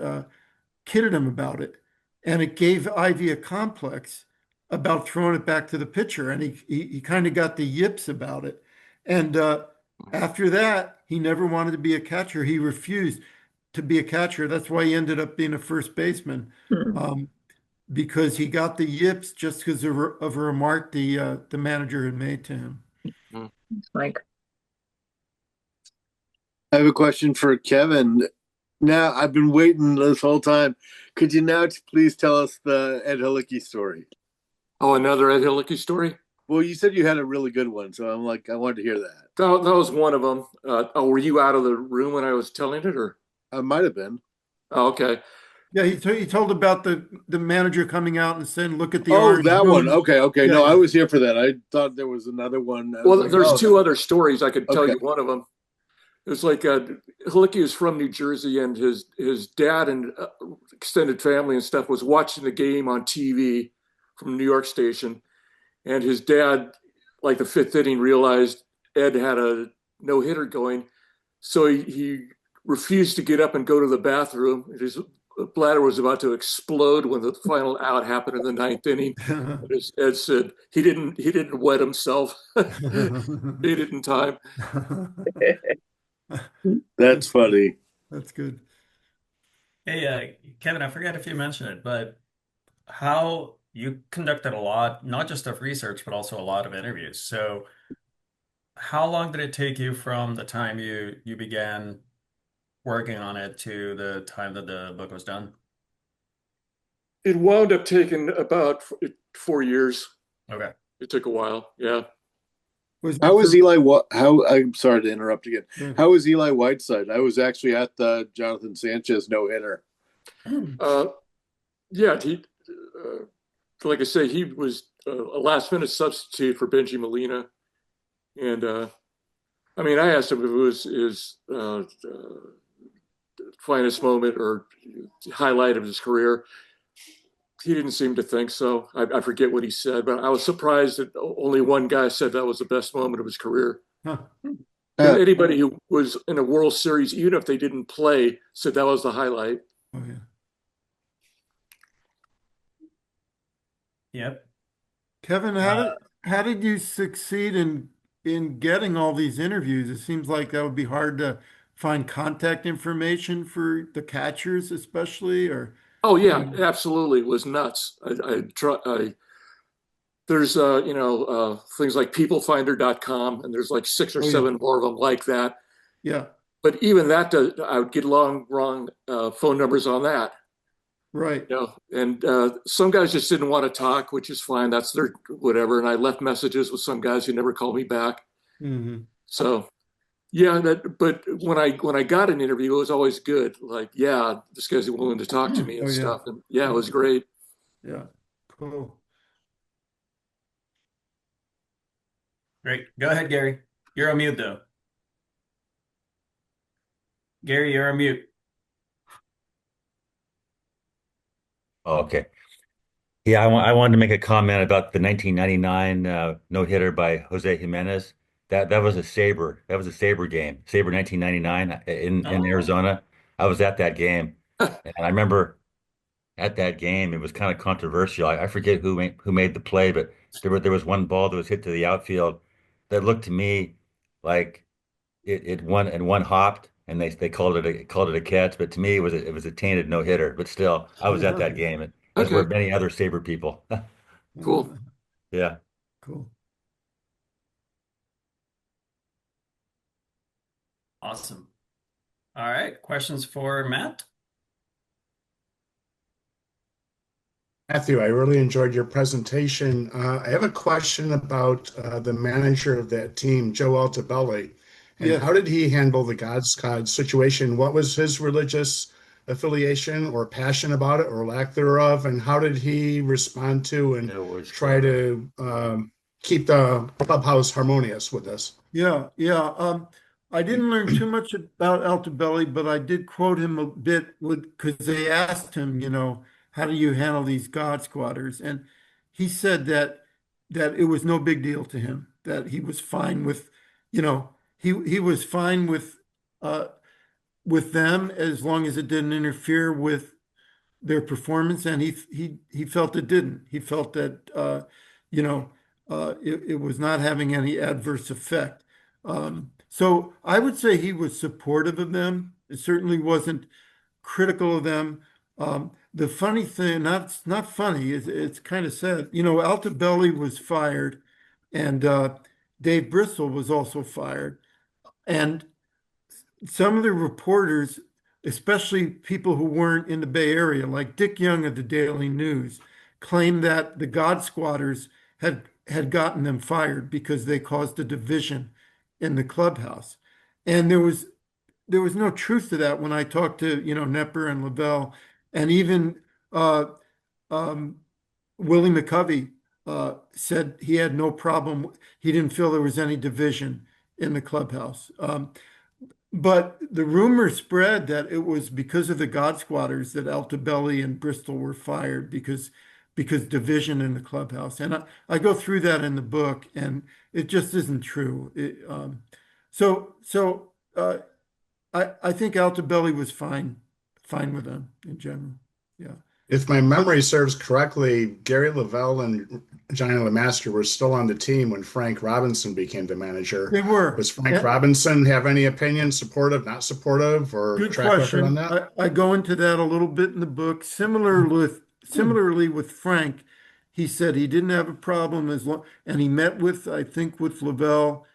kidded him about it, and it gave Ivy a complex about throwing it back to the pitcher, and he kind of got the yips about it, and after that, he never wanted to be a catcher. He refused to be a catcher. That's why he ended up being a first baseman, because he got the yips just because of a remark the manager had made to him. Mike. I have a question for Kevin. Now, I've been waiting this whole time. Could you now please tell us the Ed Hillicky story? Oh, another Ed Hillicky story? Well, you said you had a really good one, so I'm like, I wanted to hear that. That was one of them. Were you out of the room when I was telling it, or? I might have been. Oh, okay. Yeah, he told about the manager coming out and saying, "Look at the Oh, orange that moon." one. Okay. Yeah, No, yeah. I was here for that. I thought there was another one. I was Well, like, there's oh, two other stories. I could tell Okay. you one of them. It was like Hillicky is from New Jersey, and his dad and extended family and stuff was watching the game on TV from New York station, and his dad, like the fifth inning, realized Ed had a no-hitter going, so he refused to get up and go to the bathroom. His bladder was about to explode when the final out happened in the ninth inning. As Ed said, he didn't wet himself. Beat it in time. That's funny. That's good. Hey, Kevin, I forget if you mentioned it, but how you conducted a lot, not just of research, but also a lot of interviews. So how long did it take you from the time you began working on it to the time that the book was done? It wound up taking about 4 years. Okay. It took a while. Yeah. How was Eli? How? I'm sorry to interrupt again. Yeah. How was Eli Whiteside? I was actually at the Jonathan Sanchez no hitter. Yeah. Like I say, he was a last minute substitute for Benji Molina. And I mean, I asked him if it was his finest moment or highlight of his career. He didn't seem to think so. I forget what he said, but I was surprised that only one guy said that was the best moment of his career. Huh. Anybody who was in a World Series, even if they didn't play, said that was the highlight. Oh yeah. Yep. Kevin, how did you succeed in getting all these interviews? It seems like that would be hard to find contact information for the catchers, especially, or Oh yeah, absolutely. It was nuts. There's things like peoplefinder.com, and there's like 6 or Oh, yeah. 7 more of them like that. yeah, But even that I would get wrong phone numbers on that. right. And some guys just didn't want to talk, which is fine. That's their whatever. And I left messages with some guys who never called me back. Mm-hmm. So yeah, but when I got an interview, it was always good. Like, yeah, this guy's willing to talk to me and Oh, yeah. stuff. And yeah, it was great. Yeah, cool. Great. Go ahead, Gary. You're on mute, though. Gary, you're on mute. Oh, okay. Yeah, I wanted to make a comment about the 1999 no-hitter by Jose Jimenez. That was a SABR. That was a SABR game. SABR 1999 in Oh. Arizona. I was at that game, and I remember at that game it was kind of controversial. I forget who made the play, but there was one ball that was hit to the outfield that looked to me like it one hopped, and they called it a catch, but to me it was a tainted no-hitter. But still, I was at that game, and as were Okay, many other SABR people. cool. Yeah. Cool. Awesome. All right. Questions for Matt? Matthew, I really enjoyed your presentation. I have a question about the manager of that team, Joe Altobelli. And Yes. how did he handle the God's situation? What was his religious affiliation or passion about it or lack thereof? And how did he respond to and It was try to keep the clubhouse harmonious with this? Yeah, yeah. I didn't learn too much about Altobelli, but I did quote him a bit with because they asked him, how do you handle these God squatters? And he said that it was no big deal to him, that he was fine with, he was fine uh with them as long as it didn't interfere with their performance, and he felt it didn't. He felt that you know it was not having any adverse effect. So I would say he was supportive of them. It certainly wasn't critical of them. The funny thing, not funny, it's kind of sad. Altobelli was fired, and Dave Bristol was also fired, and some of the reporters, especially people who weren't in the Bay Area, like Dick Young of the Daily News, claimed that the God Squatters had gotten them fired because they caused a division in the clubhouse. And there was no truth to that when I talked to, Nepper and Lavelle, and even uh, um, Willie McCovey said he had no problem. He didn't feel there was any division in the clubhouse. But the rumor spread that it was because of the God Squatters that Altobelli and Bristol were fired because division in the clubhouse. And I go through that in the book, and it just isn't true. So I think Altobelli was fine with them in general. Yeah. If my memory serves correctly, Gary Lavelle and Johnny Lemaster were still on the team when Frank Robinson became the manager. They were. Was Frank Yeah. Robinson have any opinion, supportive, not supportive, or Good track record question. on that? I go into that a little bit in the book. Similarly with Frank, he said he didn't have a problem as long, and he met with, I think, with Lavelle,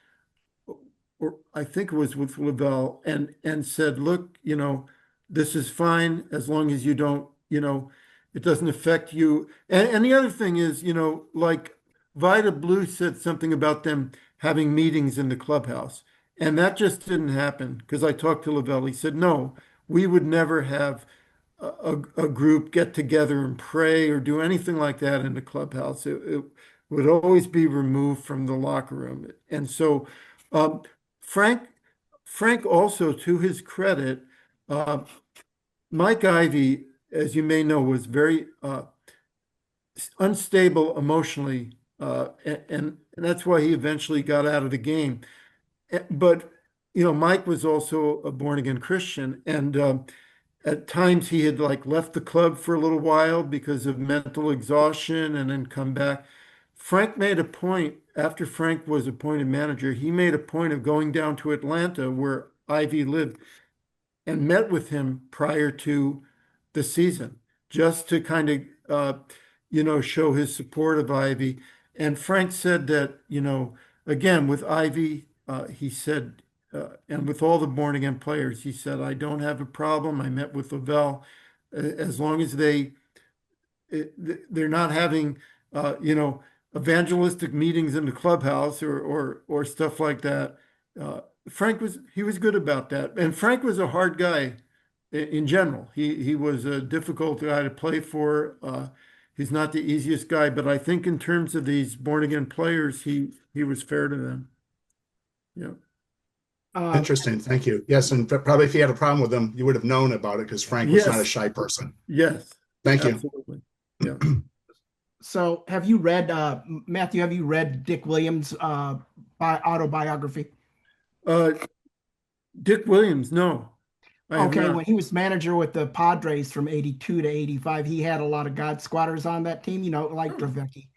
or I think it was with Lavelle, and said, look, this is fine as long as you don't, it doesn't affect you. And the other thing is, like Vida Blue said something about them having meetings in the clubhouse. And that just didn't happen because I talked to Lavelle. He said, no, we would never have a group get together and pray or do anything like that in the clubhouse. It would always be removed from the locker room. And so um, Frank, Frank also, to his credit, uh, Mike Ivy, as you may know, was very unstable emotionally, and that's why he eventually got out of the game. But Mike was also a born again Christian, and at times he had like left the club for a little while because of mental exhaustion, and then come back. Frank made a point after Frank was appointed manager. He made a point of going down to Atlanta, where Ivy lived, and met with him prior to the season, just to kind of show his support of Ivy. And Frank said that, again, with Ivy, he said, and with all the born again players, he said, I don't have a problem. I met with Lavelle, as long as they're not having, evangelistic meetings in the clubhouse or stuff like that. Frank was good about that, and Frank was a hard guy in general. He was a difficult guy to play for. He's not the easiest guy, but I think in terms of these born again players, he was fair to them. Yeah. Interesting. Thank you. Yes, and probably if you had a problem with them, you would have known about it because Frank was not a shy person. Yes. Thank you. Absolutely. Yeah. So have you read, Matthew, have you read Dick Williams' autobiography? Dick Williams, no. I have Okay, not. when he was manager with the Padres from 82 to 85, he had a lot of God squatters on that team, like Dravecki.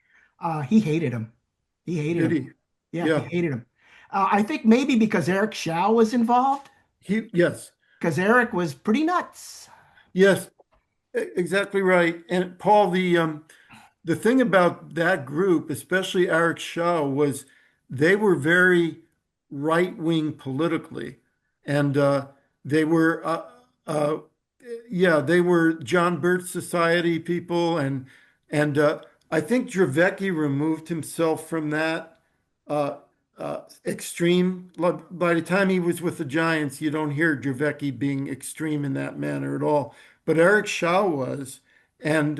He hated him. He hated Did him. he? Yeah, Yeah. he hated him. I think maybe because Eric Shaw was involved, Yes. because Eric was pretty nuts. Yes, exactly right. And Paul, the thing about that group, especially Eric Shaw, was they were very right-wing politically, and they were, they were John Birch Society people, and I think Dravecki removed himself from that extreme. By the time he was with the Giants, you don't hear Dravecky being extreme in that manner at all. But Eric Shaw was, and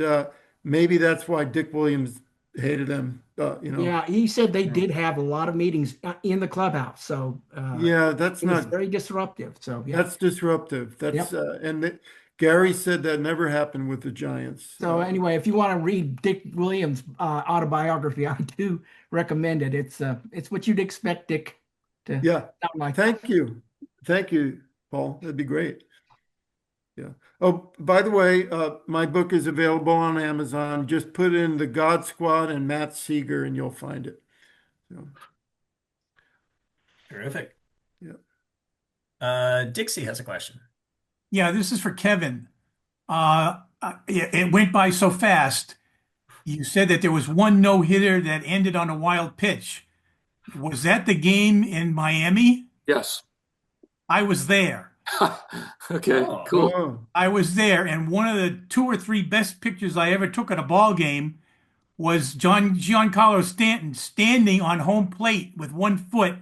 maybe that's why Dick Williams hated him. Yeah, he said they did have a lot of meetings in the clubhouse. So Yeah, that's it was not. very disruptive. So yeah. That's disruptive. That's Yep. Gary said that never happened with the Giants. So anyway, if you want to read Dick Williams' autobiography, I do recommend it. It's what you'd expect Dick to Yeah. sound like. Thank you, Paul. That'd be great. Yeah. Oh, by the way, my book is available on Amazon. Just put in the God Squad and Matt Seeger, and you'll find it. So, Terrific. yeah. Dixie has a question. Yeah, this is for Kevin. It went by so fast. You said that there was one no-hitter that ended on a wild pitch. Was that the game in Miami? Yes. I was there. Okay, Oh. cool. Oh, I was there, and one of the 2 or 3 best pictures I ever took at a ball game was Giancarlo Stanton standing on home plate with 1 foot,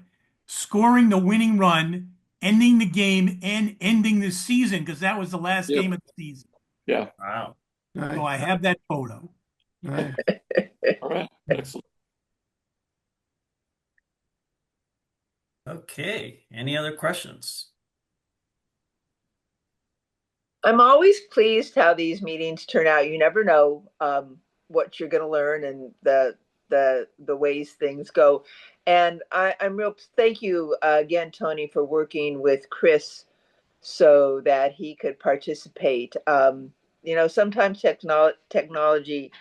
scoring the winning run, ending the game, and ending the season, because that was the last Yep. game of the season. Yeah. Wow. nice. So I have that photo. Nice. All right. Excellent. Okay. Any other questions? I'm always pleased how these meetings turn out. You never know what you're going to learn and the ways things go. And I'm real. Thank you again, Tony, for working with Chris so that he could participate. Sometimes technology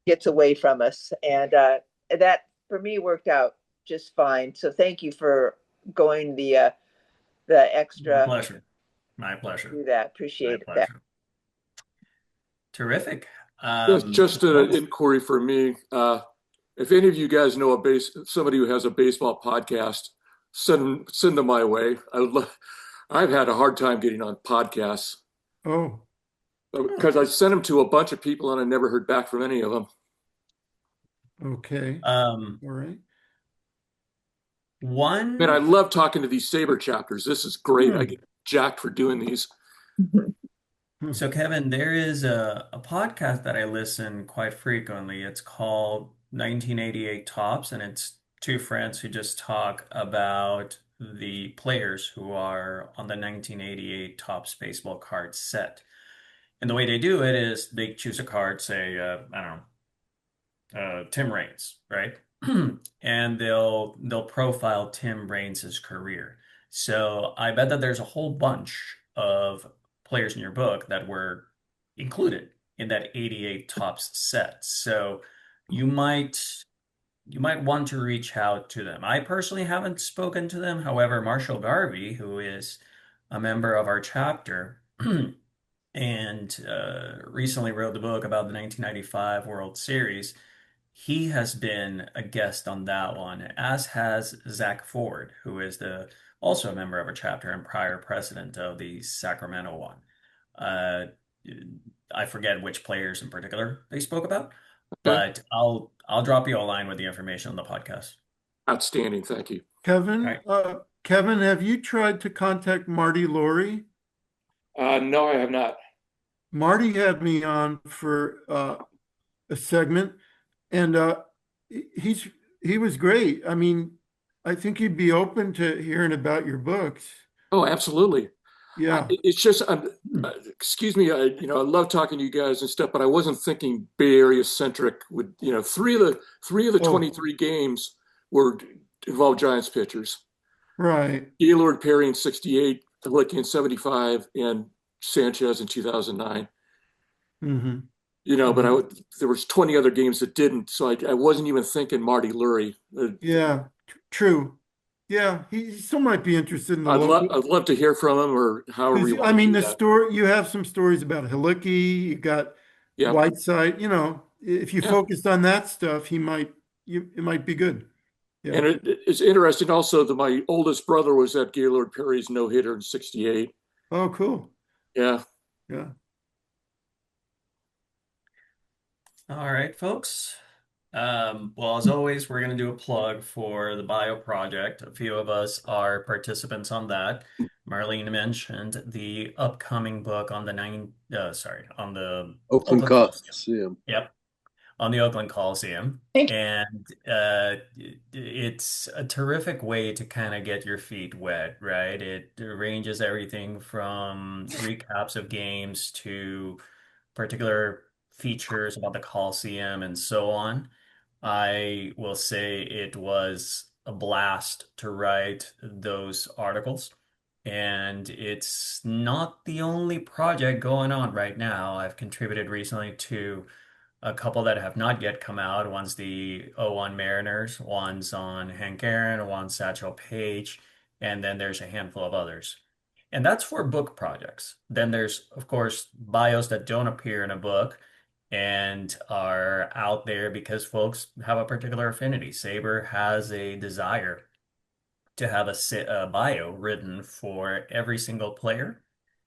gets away from us, and that for me worked out just fine. So thank you for going the My extra. pleasure. My pleasure. Do that. My Appreciate that. pleasure. Terrific. Just an inquiry for me. If any of you guys know somebody who has a baseball podcast, send them my way. I've had a hard time getting on podcasts Oh, because I sent them to a bunch of people and I never heard back from any of them. okay. All All right. one. And I love talking to these SABR chapters. This is great. I get jacked for doing these. So Kevin, there is a podcast that I listen quite frequently. It's called 1988 Tops, and it's 2 friends who just talk about the players who are on the 1988 Topps baseball card set. And the way they do it is they choose a card, say, I don't know, Tim Raines, right? And they'll profile Tim Raines' career. So I bet that there's a whole bunch of players in your book that were included in that 88 Topps set. So you might want to reach out to them. I personally haven't spoken to them. However, Marshall Garvey, who is a member of our chapter and recently wrote the book about the 1995 World Series, he has been a guest on that one, as has Zach Ford, who is also a member of our chapter and prior president of the Sacramento one. I forget which players in particular they spoke about, but I'll drop you a line with the information on the podcast. Outstanding. Thank you. Kevin, Right. Kevin, have you tried to contact Marty Laurie? No, I have not. Marty had me on for a segment, and he was great. I mean, I think he'd be open to hearing about your books. Oh, absolutely. Yeah. It's just, excuse me, I love talking to you guys and stuff, but I wasn't thinking Bay Area centric. Would three of the 23 games involved Giants pitchers. Right. Gaylord Perry in 68, Halicki in 75, and Sanchez in 2009. Mm-hmm. But there was 20 other games that didn't, so I wasn't even thinking Marty Lurie. Yeah, true. Yeah, he still might be interested in the I'd local. love to hear from him, or however you want I to mean, do the that. story, you have some stories about Halicki, you got Yeah. Whiteside, if you focused on that stuff, it might be good. Yeah. And it's interesting also that my oldest brother was at Gaylord Perry's no-hitter in 68. Oh, cool. Yeah. Yeah. All right, folks. Well, as always, we're going to do a plug for the bio project. A few of us are participants on that. Marlene mentioned the upcoming book on the on the Oakland Oakland Coliseum. Coliseum. Yep, on the Oakland Coliseum. Thank you. And it's a terrific way to kind of get your feet wet, right? It ranges everything from recaps of games to particular features about the Coliseum and so on. I will say it was a blast to write those articles. And it's not the only project going on right now. I've contributed recently to a couple that have not yet come out. One's the '01 Mariners, one's on Hank Aaron, one's Satchel Paige, and then there's a handful of others. And that's for book projects. Then there's, of course, bios that don't appear in a book and are out there because folks have a particular affinity. SABR has a desire to have a bio written for every single player,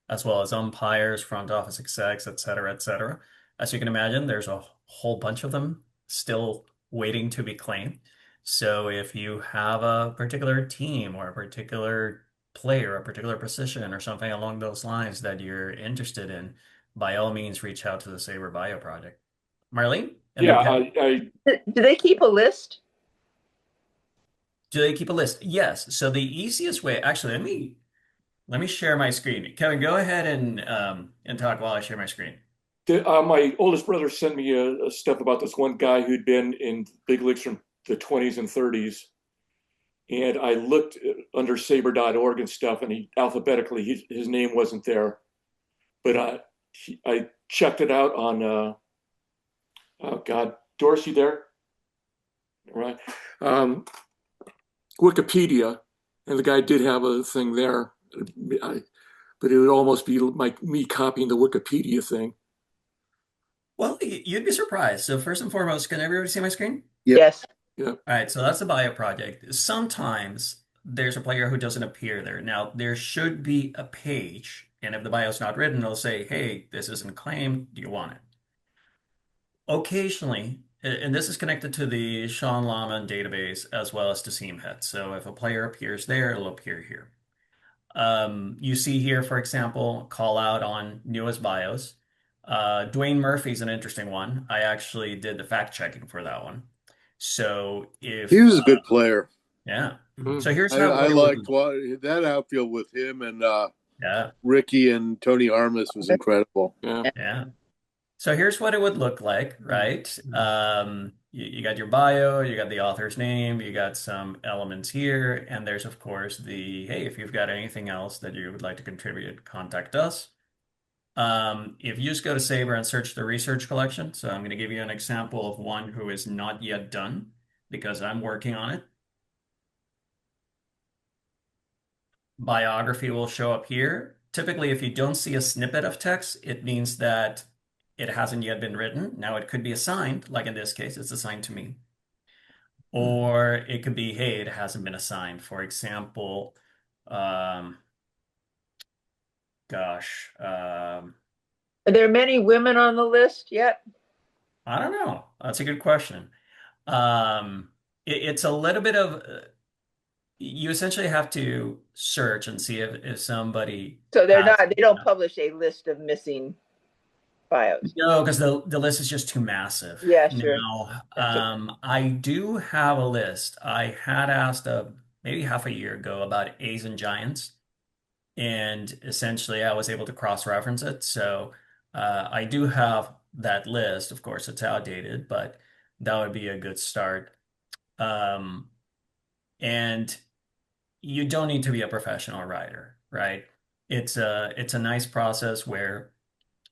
as well as umpires, front office execs, et cetera, et cetera. As you can imagine, there's a whole bunch of them still waiting to be claimed. So if you have a particular team or a particular player, a particular position or something along those lines that you're interested in, by all means, reach out to the SABR Bio Project. Marlene? And Yeah, then Kevin. Do they keep a list? Do they keep a list? Yes. So the easiest way, actually, let me share my screen. Kevin, go ahead and talk while I share my screen. My oldest brother sent me a stuff about this one guy who'd been in big leagues from the 20s and 30s. And I looked under saber.org and stuff, and he alphabetically, his name wasn't there. But I checked it out on, oh God, Dorsey there? Right. Wikipedia, and the guy did have a thing there. But it would almost be like me copying the Wikipedia thing. Well, you'd be surprised. So first and foremost, can everybody see my screen? Yep. Yes. Yeah. All right, so that's a bio project. Sometimes there's a player who doesn't appear there. Now, there should be a page, and if the bio's not written, it'll say, hey, this isn't claimed. Do you want it? Occasionally, and this is connected to the Sean Lama database as well as to Seamhead. So if a player appears there, it'll appear here. You see here, for example, call out on newest bios. Dwayne Murphy's an interesting one. I actually did the fact checking for that one. So if He was a good player. yeah. Mhm. So here's I how liked that outfield with him and yeah. Ricky and Tony Armas was incredible. Yeah. Yeah. So here's what it would look like, right? You got your bio, you got the author's name, you got some elements here, and there's of course the, hey, if you've got anything else that you would like to contribute, contact us. If you just go to SABR and search the research collection, so I'm going to give you an example of one who is not yet done because I'm working on it. Biography will show up here. Typically, if you don't see a snippet of text, it means that it hasn't yet been written. Now, it could be assigned, like in this case, it's assigned to me. Or it could be, hey, it hasn't been assigned. For example, Are there many women on the list yet? I don't know. That's a good question. It's a little bit of, you essentially have to search and see if somebody. So they don't publish a list of missing bios. No, because the list is just too massive. Yeah, sure. Now, I do have a list. I had asked maybe half a year ago about A's and Giants, and essentially I was able to cross-reference it. So I do have that list. Of course, it's outdated, but that would be a good start. And you don't need to be a professional writer, right? It's a nice process where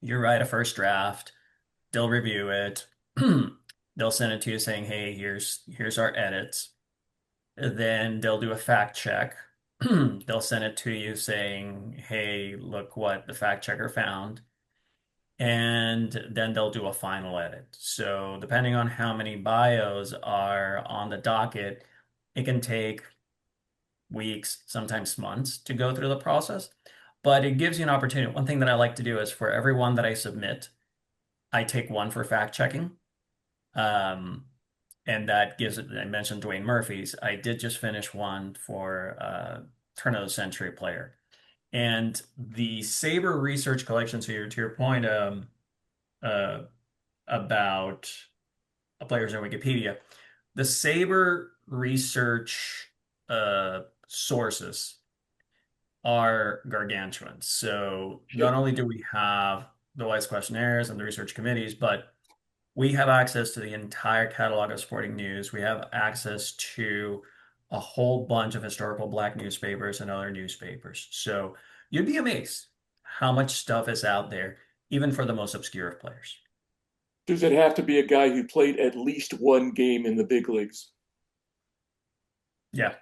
you write a first draft, they'll review it, they'll send it to you saying, hey, here's our edits. Then they'll do a fact check. They'll send it to you saying, hey, look what the fact checker found. And then they'll do a final edit. So depending on how many bios are on the docket, it can take weeks, sometimes months to go through the process. But it gives you an opportunity. One thing that I like to do is for every one that I submit, I take one for fact checking. And that gives it, I mentioned Dwayne Murphy's. I did just finish one for Turn of the Century player. And the SABR research collection, so to your point uh, about players in Wikipedia, the SABR research sources are gargantuan. So not only do we have the WISE questionnaires and the research committees, but we have access to the entire catalog of sporting news. We have access to a whole bunch of historical Black newspapers and other newspapers. So you'd be amazed how much stuff is out there, even for the most obscure of players. Does it have to be a guy who played at least one game in the big leagues? Yeah,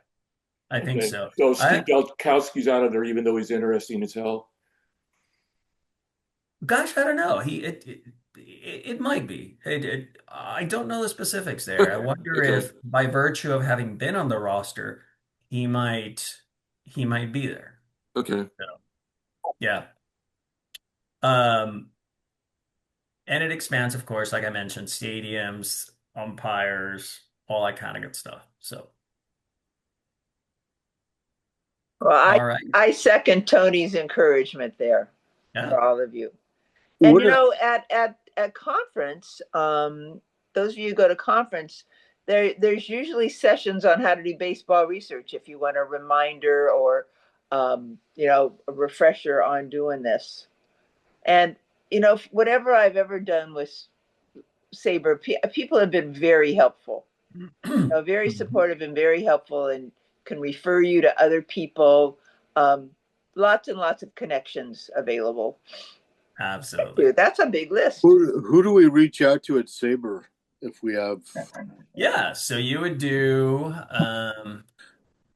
I think Okay. so. So Steve Dalkowski's out of there, even though he's interesting as hell. Gosh, I don't know. It might be. I don't know the specifics there. I wonder Okay. if by virtue of having been on the roster, he might be there. Okay. So, yeah. Um, and it expands, of course, like I mentioned, stadiums, umpires, all that kind of good stuff. So, Well, all right. I second Tony's encouragement there Yeah. for all of you. And What you if- know, at conference, those of you who go to conference, there's usually sessions on how to do baseball research if you want a reminder or you know, a refresher on doing this. And you know, whatever I've ever done with SABR, people have been very helpful, you know, very supportive and very helpful, and can refer you to other people. Lots and lots of connections available. Absolutely. That's a big list. Who do we reach out to at SABR if we have? Yeah, so you would do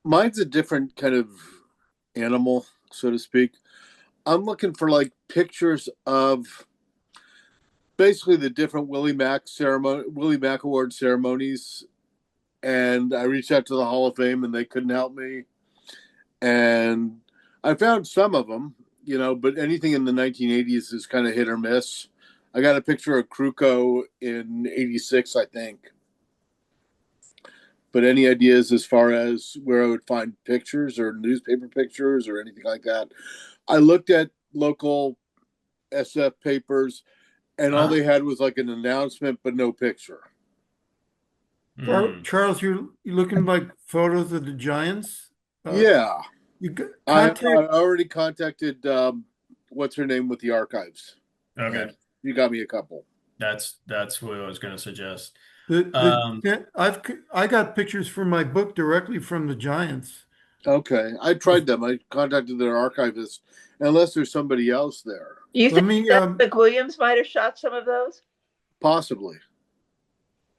Mine's a different kind of animal, so to speak. I'm looking for like pictures of basically the different Willie Mac Award ceremonies, and I reached out to the Hall of Fame and they couldn't help me. And I found some of them, you know, but anything in the 1980s is kind of hit or miss. I got a picture of Kruko in '86, I think. But any ideas as far as where I would find pictures or newspaper pictures or anything like that? I looked at local SF papers, and all they had was like an announcement, but no picture. Charles, you looking like photos of the Giants? Yeah. I Contact. already contacted what's her name with the archives. Okay. You got me a couple. That's what I was going to suggest. I got pictures from my book directly from the Giants. Okay, I tried them. I contacted their archivist, unless there's somebody else there. You think Seth McWilliams might have shot some of those? Possibly.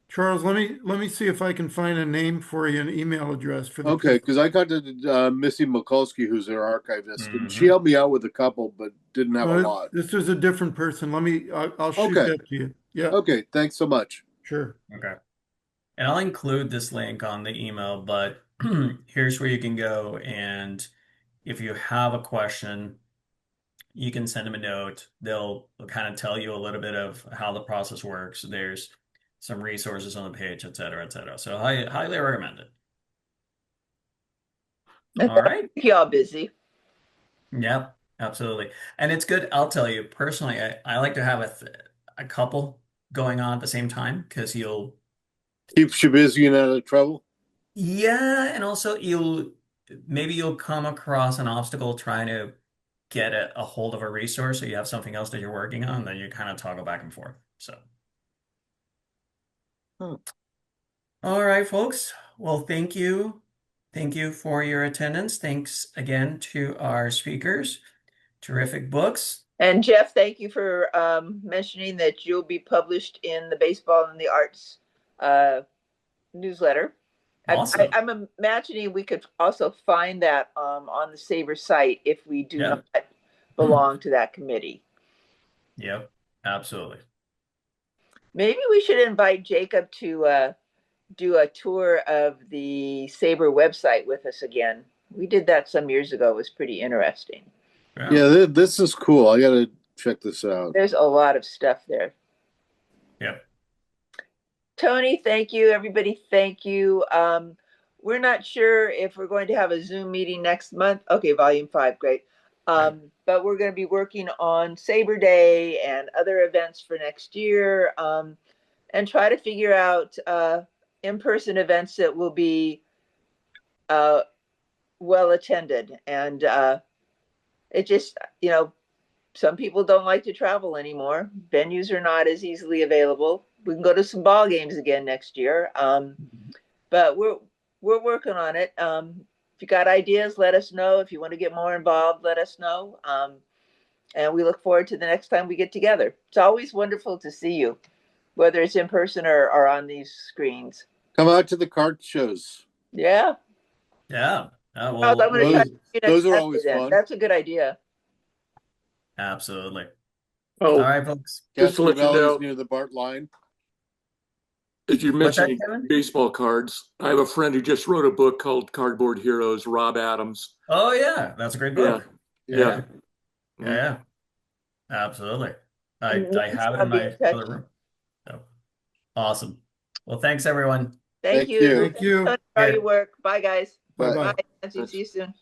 Charles, let me see if I can find a name for you, an email address for the. Okay, because I contacted Missy Mikulski, who's their archivist, and she helped me out with a couple, but didn't have a lot. This was a different person. I'll shoot that to you. Yeah. Okay, thanks so much. Sure. Okay. And I'll include this link on the email, but here's where you can go. And if you have a question, you can send them a note. They'll kind of tell you a little bit of how the process works. There's some resources on the page, et cetera, et cetera. So I highly recommend it. All right. Y'all busy. Yep, absolutely. And it's good. I'll tell you personally, I like to have a couple going on at the same time because keeps you busy and out of trouble. Yeah, and also maybe you'll come across an obstacle trying to get a hold of a resource, so you have something else that you're working on, then you kind of toggle back and forth. So, all right, folks. Well, thank you. Thank you for your attendance. Thanks again to our speakers. Terrific books. And Jeff, thank you for mentioning that you'll be published in the Baseball and the Arts newsletter. Awesome. I'm imagining we could also find that on the SABR site if we do not belong to that committee. Yep, absolutely. Maybe we should invite Jacob to do a tour of the SABR website with us again. We did that some years ago. It was pretty interesting. Yeah, this is cool. I got to check this out. There's a lot of stuff there. Yep. Tony, thank you. Everybody, thank you. We're not sure if we're going to have a Zoom meeting next month. Okay, volume 5, great. But we're going to be working on SABR Day and other events for next year, and try to figure out in-person events that will be well attended. And it just, some people don't like to travel anymore. Venues are not as easily available. We can go to some ball games again next year. But we're working on it. If you got ideas, let us know. If you want to get more involved, let us know. And we look forward to the next time we get together. It's always wonderful to see you, whether it's in person or on these screens. Come out to the cart shows. Yeah. Yeah. I'm gonna try to do those are next always Saturday then. fun. That's a good idea. Absolutely. Oh, All right, folks. just to let you Castro Valley know, is near the BART line. as you What's that, mentioned Kevin? baseball cards, I have a friend who just wrote a book called Cardboard Heroes, Rob Adams. Oh, yeah. That's a great book. Yeah. Yeah. Absolutely. I Nice. have it I'll in be my in touch. other room. So, awesome. Well, thanks, everyone. Thank Thank you. you. Thank you. Tony, for all your work. Bye, guys. Bye-bye. Bye, Nancy. See you soon.